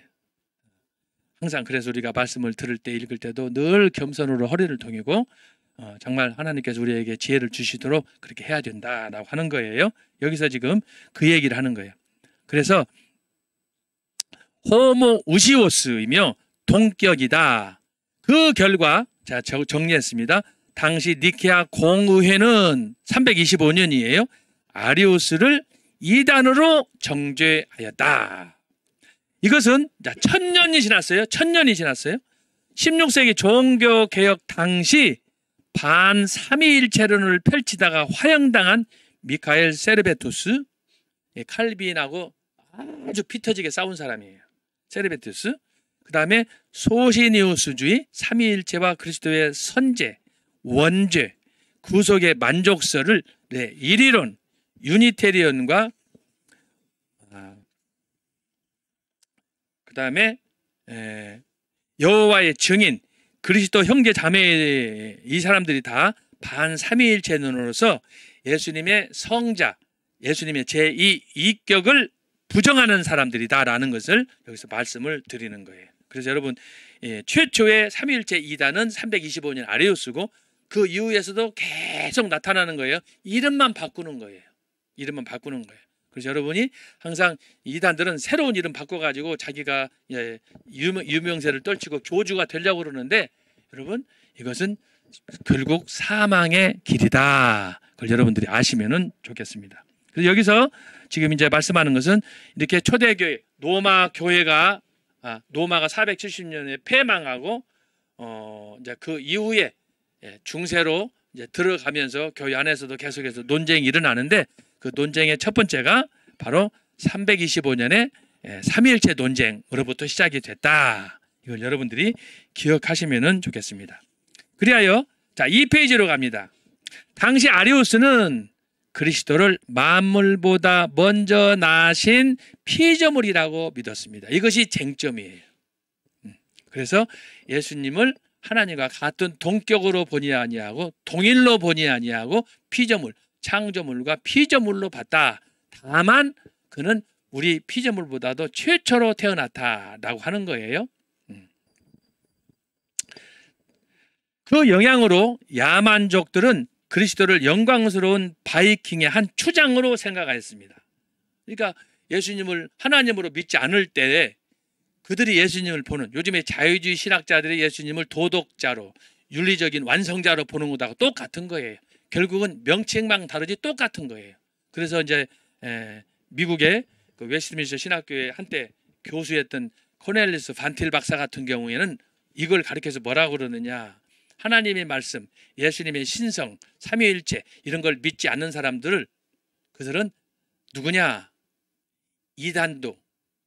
항상 그래서 우리가 말씀을 들을 때 읽을 때도 늘 겸손으로 허리를 동이고 정말 하나님께서 우리에게 지혜를 주시도록 그렇게 해야 된다라고 하는 거예요. 여기서 지금 그 얘기를 하는 거예요. 그래서 호모 우시오스이며 동격이다. 그 결과 자 정리했습니다. 당시 니케아 공의회는 325년이에요. 아리우스를 이단으로 정죄하였다. 이것은 1000년이 지났어요. 1000년이 지났어요. 16세기 종교개혁 당시 반삼위일체론을 펼치다가 화형당한 미카엘 세르베투스, 칼빈하고 아주 피터지게 싸운 사람이에요. 세르베투스. 그 다음에 소시니우스주의, 삼위일체와 그리스도의 선제, 원죄, 구속의 만족설을 일이론, 유니테리언과 그 다음에 여호와의 증인, 그리스도 형제 자매, 이 사람들이 다 반삼위일체론으로서 예수님의 성자, 예수님의 제2 이격을 부정하는 사람들이다라는 것을 여기서 말씀을 드리는 거예요. 그래서 여러분, 최초의 삼위일체 이단은 325년 아레우스고 그 이후에서도 계속 나타나는 거예요. 이름만 바꾸는 거예요. 이름만 바꾸는 거예요. 그래서 여러분이 항상 이단들은 새로운 이름 바꿔가지고 자기가 유명세를 떨치고 교주가 되려고 그러는데, 여러분, 이것은 결국 사망의 길이다. 그걸 여러분들이 아시면은 좋겠습니다. 그래서 여기서 지금 이제 말씀하는 것은 이렇게 초대교회 노마가 470년에 폐망하고 이제 그 이후에 중세로 이제 들어가면서 교회 안에서도 계속해서 논쟁이 일어나는데, 그 논쟁의 첫 번째가 바로 325년에 삼위일체 논쟁으로부터 시작이 됐다. 이걸 여러분들이 기억하시면 좋겠습니다. 그리하여 자, 2페이지로 갑니다. 당시 아리우스는 그리스도를 만물보다 먼저 나신 피조물이라고 믿었습니다. 이것이 쟁점이에요. 그래서 예수님을 하나님과 같은 동격으로 보니 아니하고 동일로 보니 아니하고 피조물, 창조물과 피조물로 봤다. 다만 그는 우리 피조물보다도 최초로 태어났다라고 하는 거예요. 그 영향으로 야만족들은 그리스도를 영광스러운 바이킹의 한 추장으로 생각하였습니다. 그러니까 예수님을 하나님으로 믿지 않을 때 그들이 예수님을 보는, 요즘에 자유주의 신학자들이 예수님을 도덕자로, 윤리적인 완성자로 보는 것하고 똑같은 거예요. 결국은 명칭만 다르지 똑같은 거예요. 그래서 이제 미국의 그 웨스트민스터 신학교에 한때 교수였던 코넬리스 반틸 박사 같은 경우에는 이걸 가르쳐서 뭐라고 그러느냐, 하나님의 말씀, 예수님의 신성, 삼위일체 이런 걸 믿지 않는 사람들을, 그들은 누구냐? 이단도,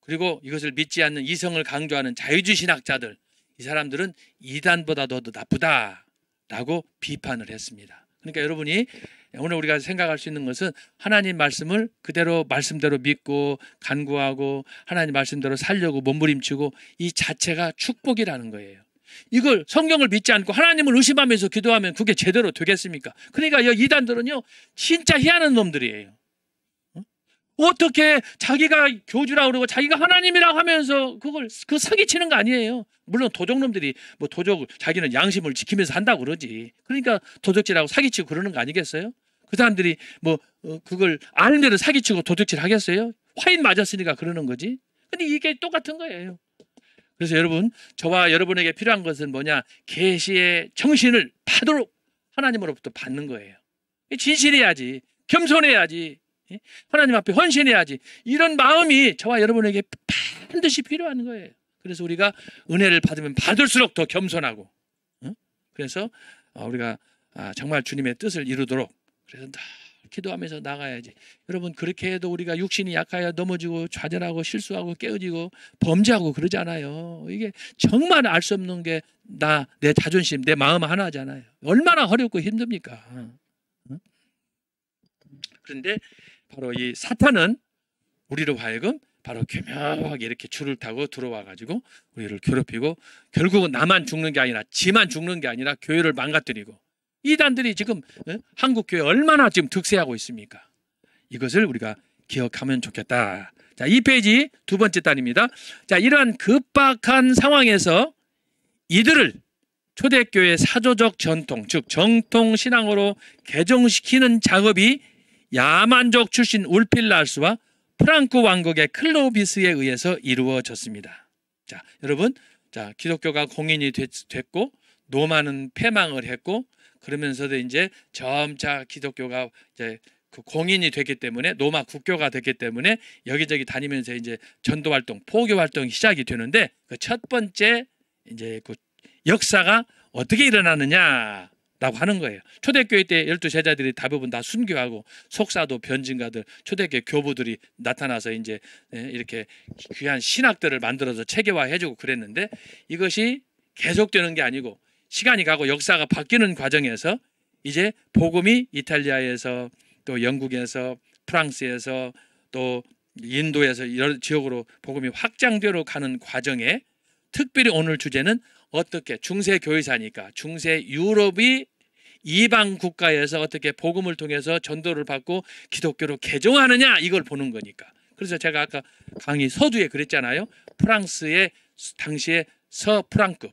그리고 이것을 믿지 않는 이성을 강조하는 자유주의 신학자들, 이 사람들은 이단보다도 더 나쁘다라고 비판을 했습니다. 그러니까 여러분이 오늘 우리가 생각할 수 있는 것은 하나님 말씀을 그대로 말씀대로 믿고 간구하고 하나님 말씀대로 살려고 몸부림치고, 이 자체가 축복이라는 거예요. 이걸 성경을 믿지 않고 하나님을 의심하면서 기도하면 그게 제대로 되겠습니까? 그러니까 이단들은요 진짜 희한한 놈들이에요. 어떻게 자기가 교주라고 그러고 자기가 하나님이라고 하면서 그 사기치는 거 아니에요. 물론 도적놈들이 뭐 자기는 양심을 지키면서 한다고 그러지. 그러니까 도적질하고 사기치고 그러는 거 아니겠어요? 그 사람들이 그걸 알면서 사기치고 도적질 하겠어요? 화인 맞았으니까 그러는 거지. 근데 이게 똑같은 거예요. 그래서 여러분, 저와 여러분에게 필요한 것은 뭐냐? 계시의 정신을 받도록 하나님으로부터 받는 거예요. 진실해야지, 겸손해야지, 하나님 앞에 헌신해야지. 이런 마음이 저와 여러분에게 반드시 필요한 거예요. 그래서 우리가 은혜를 받으면 받을수록 더 겸손하고, 그래서 우리가 정말 주님의 뜻을 이루도록, 그래서 기도하면서 나가야지. 여러분, 그렇게 해도 우리가 육신이 약하여 넘어지고 좌절하고 실수하고 깨어지고 범죄하고 그러잖아요. 이게 정말 알 수 없는 게 내 자존심, 내 마음 하나잖아요. 얼마나 어렵고 힘듭니까? 그런데 바로 이 사탄은 우리로 하여금 바로 교묘하게 이렇게 줄을 타고 들어와 가지고 우리를 괴롭히고, 결국은 나만 죽는 게 아니라 지만 죽는 게 아니라 교회를 망가뜨리고, 이단들이 지금 한국 교회 얼마나 지금 득세하고 있습니까? 이것을 우리가 기억하면 좋겠다. 자, 2페이지 두 번째 단입니다. 자, 이러한 급박한 상황에서 이들을 초대교회 사조적 전통, 즉 정통 신앙으로 개종시키는 작업이 야만족 출신 울필라스와 프랑크 왕국의 클로비스에 의해서 이루어졌습니다. 자, 여러분, 자, 기독교가 공인이 됐고 노마는 폐망을 했고, 그러면서도 이제 점차 기독교가 이제 그 공인이 됐기 때문에, 로마 국교가 됐기 때문에 여기저기 다니면서 이제 전도 활동, 포교 활동이 시작이 되는데, 그 첫 번째 이제 그 역사가 어떻게 일어나느냐라고 하는 거예요. 초대교회 때 12제자들이 대부분 다 순교하고 속사도 변증가들, 초대교회 교부들이 나타나서 이제 이렇게 귀한 신학들을 만들어서 체계화해주고 그랬는데, 이것이 계속되는 게 아니고 시간이 가고 역사가 바뀌는 과정에서 이제 복음이 이탈리아에서 또 영국에서 프랑스에서 또 인도에서 여러 지역으로 복음이 확장되어 가는 과정에, 특별히 오늘 주제는 어떻게 중세 교회사니까 중세 유럽이 이방 국가에서 어떻게 복음을 통해서 전도를 받고 기독교로 개종하느냐 이걸 보는 거니까. 그래서 제가 아까 강의 서두에 그랬잖아요. 프랑스의 당시에 프랑크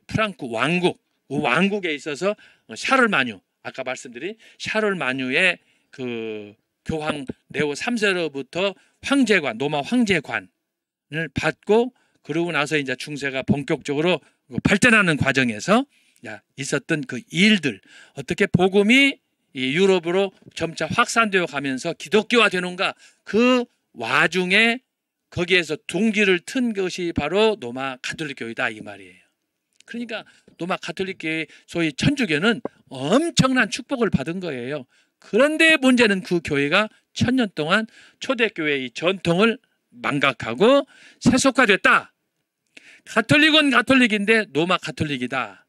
왕국에 있어서 샤를마뉴, 아까 말씀드린 샤를마뉴의 그 교황 레오 3세로부터 로마 황제관을 받고, 그러고 나서 이제 중세가 본격적으로 발전하는 과정에서 있었던 그 일들, 어떻게 복음이 이 유럽으로 점차 확산되어 가면서 기독교화 되는가, 그 와중에 거기에서 둥지를 튼 것이 바로 로마 가톨릭 교회다 이 말이에요. 그러니까 로마 가톨릭 교회, 소위 천주교는 엄청난 축복을 받은 거예요. 그런데 문제는 그 교회가 1000년 동안 초대교회의 전통을 망각하고 세속화됐다. 가톨릭은 가톨릭인데 로마 가톨릭이다.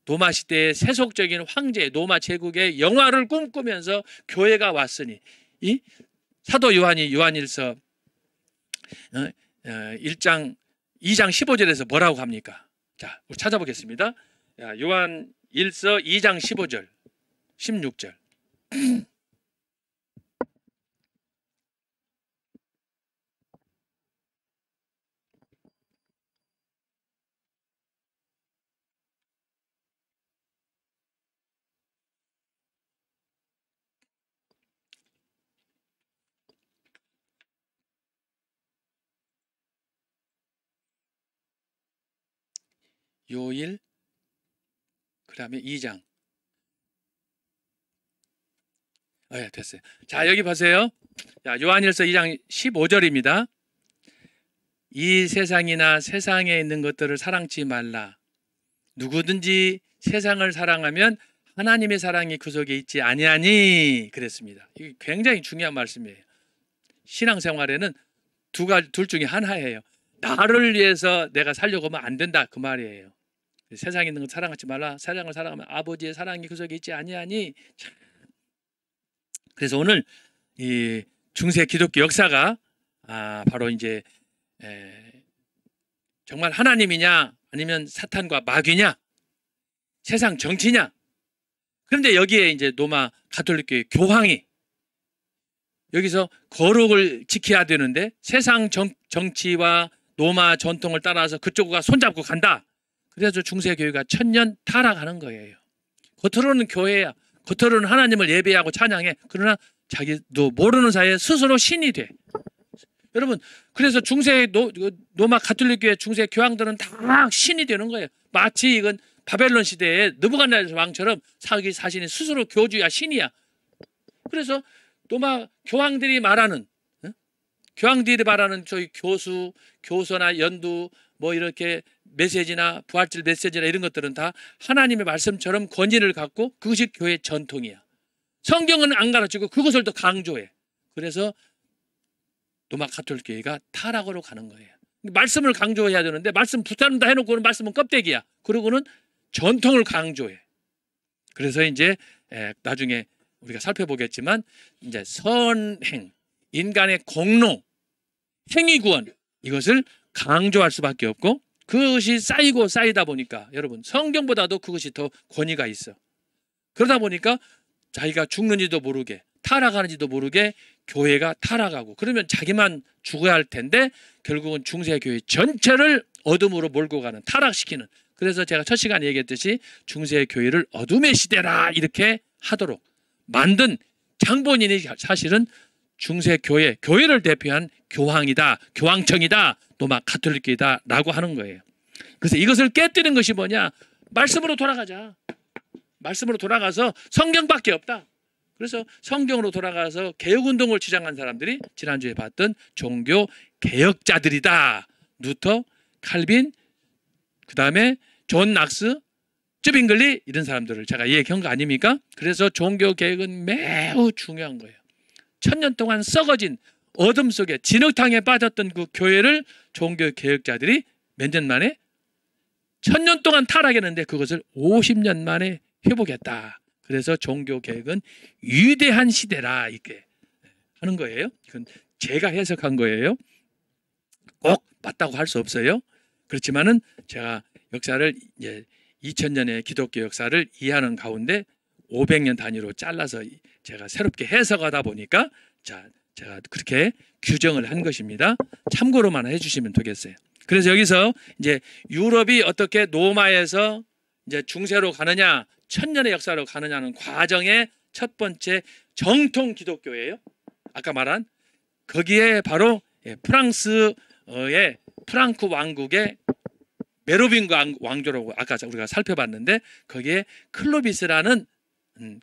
로마 시대의 세속적인 황제, 로마 제국의 영화를 꿈꾸면서 교회가 왔으니, 이 사도 요한이 요한일서 2장 15절에서 뭐라고 합니까? 자, 우리 찾아보겠습니다. 요한일서 2장 15절, 16절. 요일, 그 다음에 2장. 됐어요. 자, 여기 보세요. 요한일서 2장 15절입니다. 이 세상이나 세상에 있는 것들을 사랑치 말라. 누구든지 세상을 사랑하면 하나님의 사랑이 그 속에 있지 아니하니, 그랬습니다. 이게 굉장히 중요한 말씀이에요. 신앙생활에는 둘 중에 하나예요. 나를 위해서 내가 살려고 하면 안 된다, 그 말이에요. 세상에 있는 것 사랑하지 말라. 세상을 사랑하면 아버지의 사랑이 그 속에 있지 아니하니. 그래서 오늘 이 중세 기독교 역사가 바로 이제 정말 하나님이냐 아니면 사탄과 마귀냐, 세상 정치냐. 그런데 여기에 이제 로마 가톨릭교회 교황이 여기서 거룩을 지켜야 되는데 세상 정치와 로마 전통을 따라서 그쪽과 손잡고 간다. 그래서 중세교회가 1000년 타락하는 거예요. 겉으로는 교회야. 겉으로는 하나님을 예배하고 찬양해. 그러나 자기도 모르는 사이에 스스로 신이 돼. 여러분, 그래서 중세 로마 가톨릭교회 중세 교황들은 다 신이 되는 거예요. 마치 이건 바벨론 시대에 느부갓네살 왕처럼 자기 자신이 스스로 교주야, 신이야. 그래서 로마 교황들이 말하는 저희 교수, 교서나 연두, 뭐 이렇게 메시지나 부활절 메시지나 이런 것들은 다 하나님의 말씀처럼 권위를 갖고 그것이 교회 전통이야. 성경은 안 가르치고 그것을 더 강조해. 그래서 로마 가톨릭 교회가 타락으로 가는 거예요. 말씀을 강조해야 되는데 말씀 붙잡는다 해놓고는 말씀은 껍데기야. 그러고는 전통을 강조해. 그래서 이제 나중에 우리가 살펴보겠지만 이제 선행, 인간의 공로, 행위구원, 이것을 강조할 수밖에 없고, 그것이 쌓이고 쌓이다 보니까 여러분 성경보다도 그것이 더 권위가 있어. 그러다 보니까 자기가 죽는지도 모르게 타락하는지도 모르게 교회가 타락하고, 그러면 자기만 죽어야 할 텐데 결국은 중세교회 전체를 어둠으로 몰고 가는, 타락시키는. 그래서 제가 첫 시간에 얘기했듯이 중세교회를 어둠의 시대라 이렇게 하도록 만든 장본인이 사실은 중세교회를 대표한 교황이다, 교황청이다, 로마 가톨릭교회다 라고 하는 거예요. 그래서 이것을 깨뜨리는 것이 뭐냐? 말씀으로 돌아가자. 말씀으로 돌아가서 성경밖에 없다. 그래서 성경으로 돌아가서 개혁운동을 주장한 사람들이 지난주에 봤던 종교 개혁자들이다. 루터, 칼빈, 그 다음에 존 낙스, 쯔빙글리, 이런 사람들을 제가 얘기한 거 아닙니까? 그래서 종교 개혁은 매우 중요한 거예요. 1000년 동안 썩어진 어둠 속에 진흙탕에 빠졌던 그 교회를 종교 개혁자들이 몇 년 만에, 1000년 동안 타락했는데 그것을 50년 만에 회복했다. 그래서 종교 개혁은 위대한 시대라 이렇게 하는 거예요. 이건 제가 해석한 거예요. 꼭 맞다고 할 수 없어요. 그렇지만은 제가 역사를 이제 2000년의 기독교 역사를 이해하는 가운데 500년 단위로 잘라서 제가 새롭게 해석하다 보니까 제가 그렇게 규정을 한 것입니다. 참고로만 해주시면 되겠어요. 그래서 여기서 이제 유럽이 어떻게 노마에서 이제 중세로 가느냐, 천년의 역사로 가느냐는 과정의 첫 번째 정통 기독교예요. 아까 말한 거기에 바로 프랑스의 프랑크 왕국의 메로빙 왕조라고 아까 우리가 살펴봤는데 거기에 클로비스라는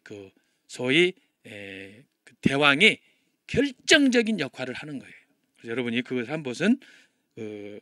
그 소위 그 대왕이 결정적인 역할을 하는 거예요. 그래서 여러분이 그것을 한 것은 우리가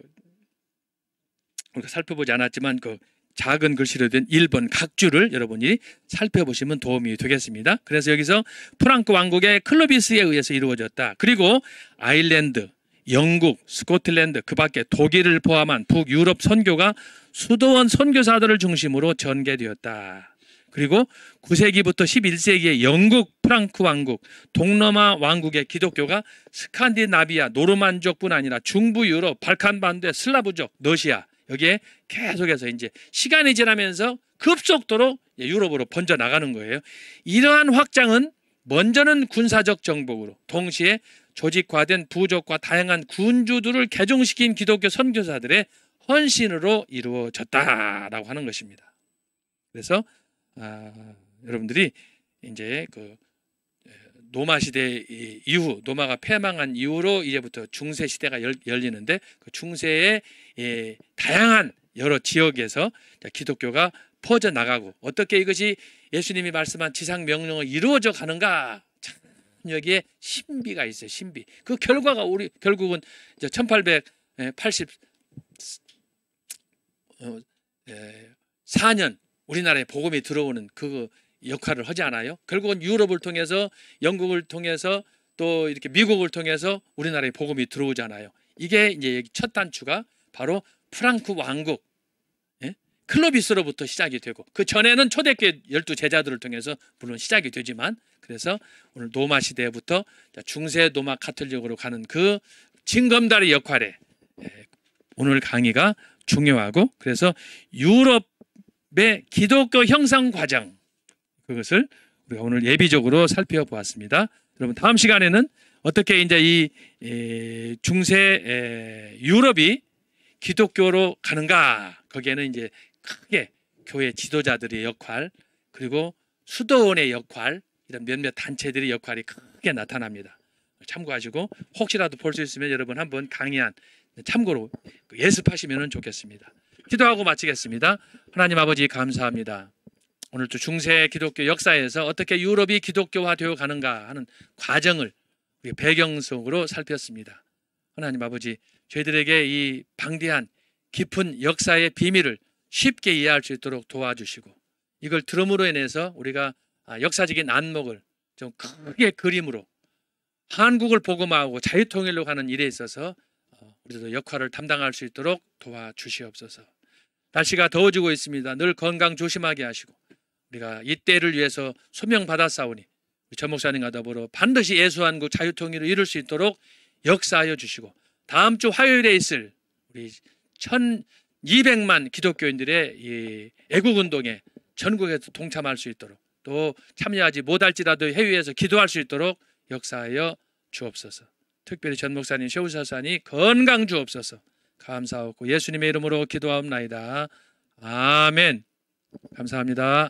살펴보지 않았지만 그 작은 글씨로 된 1번 각 줄을 여러분이 살펴보시면 도움이 되겠습니다. 그래서 여기서 프랑크 왕국의 클로비스에 의해서 이루어졌다. 그리고 아일랜드, 영국, 스코틀랜드, 그 밖에 독일을 포함한 북유럽 선교가 수도원 선교사들을 중심으로 전개되었다. 그리고 9세기부터 11세기의 영국, 프랑크 왕국, 동로마 왕국의 기독교가 스칸디나비아, 노르만족뿐 아니라 중부 유럽, 발칸반도, 슬라브족, 러시아 여기에 계속해서 이제 시간이 지나면서 급속도로 유럽으로 번져 나가는 거예요. 이러한 확장은 먼저는 군사적 정복으로 동시에 조직화된 부족과 다양한 군주들을 개종시킨 기독교 선교사들의 헌신으로 이루어졌다라고 하는 것입니다. 그래서 여러분들이 이제 그 노마 시대 이후, 노마가 패망한 이후로 이제부터 중세 시대가 열리는데 그 중세의 다양한 여러 지역에서 기독교가 퍼져 나가고 어떻게 이것이 예수님이 말씀한 지상 명령을 이루어져 가는가? 참 여기에 신비가 있어요. 신비. 그 결과가 우리 결국은 1884년 우리나라에 복음이 들어오는 그 역할을 하지 않아요? 결국은 유럽을 통해서 영국을 통해서 또 이렇게 미국을 통해서 우리나라에 복음이 들어오잖아요. 이게 이제 첫 단추가 바로 프랑크 왕국 클로비스로부터 시작이 되고 그 전에는 초대교회 12제자들을 통해서 물론 시작이 되지만 그래서 오늘 노마 시대부터 중세 노마 가톨릭으로 가는 그 징검다리 역할에 오늘 강의가 중요하고 그래서 유럽의 기독교 형성 과정 그것을 우리가 오늘 예비적으로 살펴보았습니다. 여러분 다음 시간에는 어떻게 이제 이 중세 유럽이 기독교로 가는가 거기에는 이제 크게 교회 지도자들의 역할 그리고 수도원의 역할 이런 몇몇 단체들의 역할이 크게 나타납니다. 참고하시고 혹시라도 볼 수 있으면 여러분 한번 강의한 참고로 예습하시면 좋겠습니다. 기도하고 마치겠습니다. 하나님 아버지 감사합니다. 오늘도 중세 기독교 역사에서 어떻게 유럽이 기독교화되어 가는가 하는 과정을 우리 배경 속으로 살폈습니다. 하나님 아버지 저희들에게 이 방대한 깊은 역사의 비밀을 쉽게 이해할 수 있도록 도와주시고 이걸 들음으로 인해서 우리가 역사적인 안목을 좀 크게 그림으로 한국을 복음화하고 자유통일로 가는 일에 있어서 우리도 역할을 담당할 수 있도록 도와주시옵소서. 날씨가 더워지고 있습니다. 늘 건강 조심하게 하시고 우리가 이 때를 위해서 소명받았사오니 전 목사님과 더불어 반드시 예수한국 자유통일을 이룰 수 있도록 역사하여 주시고 다음 주 화요일에 있을 우리 1200만 기독교인들의 이 애국운동에 전국에서 동참할 수 있도록 또 참여하지 못할지라도 해외에서 기도할 수 있도록 역사하여 주옵소서. 특별히 전 목사님 쇼우사사니 건강 주옵소서. 감사하고 예수님의 이름으로 기도하옵나이다. 아멘. 감사합니다.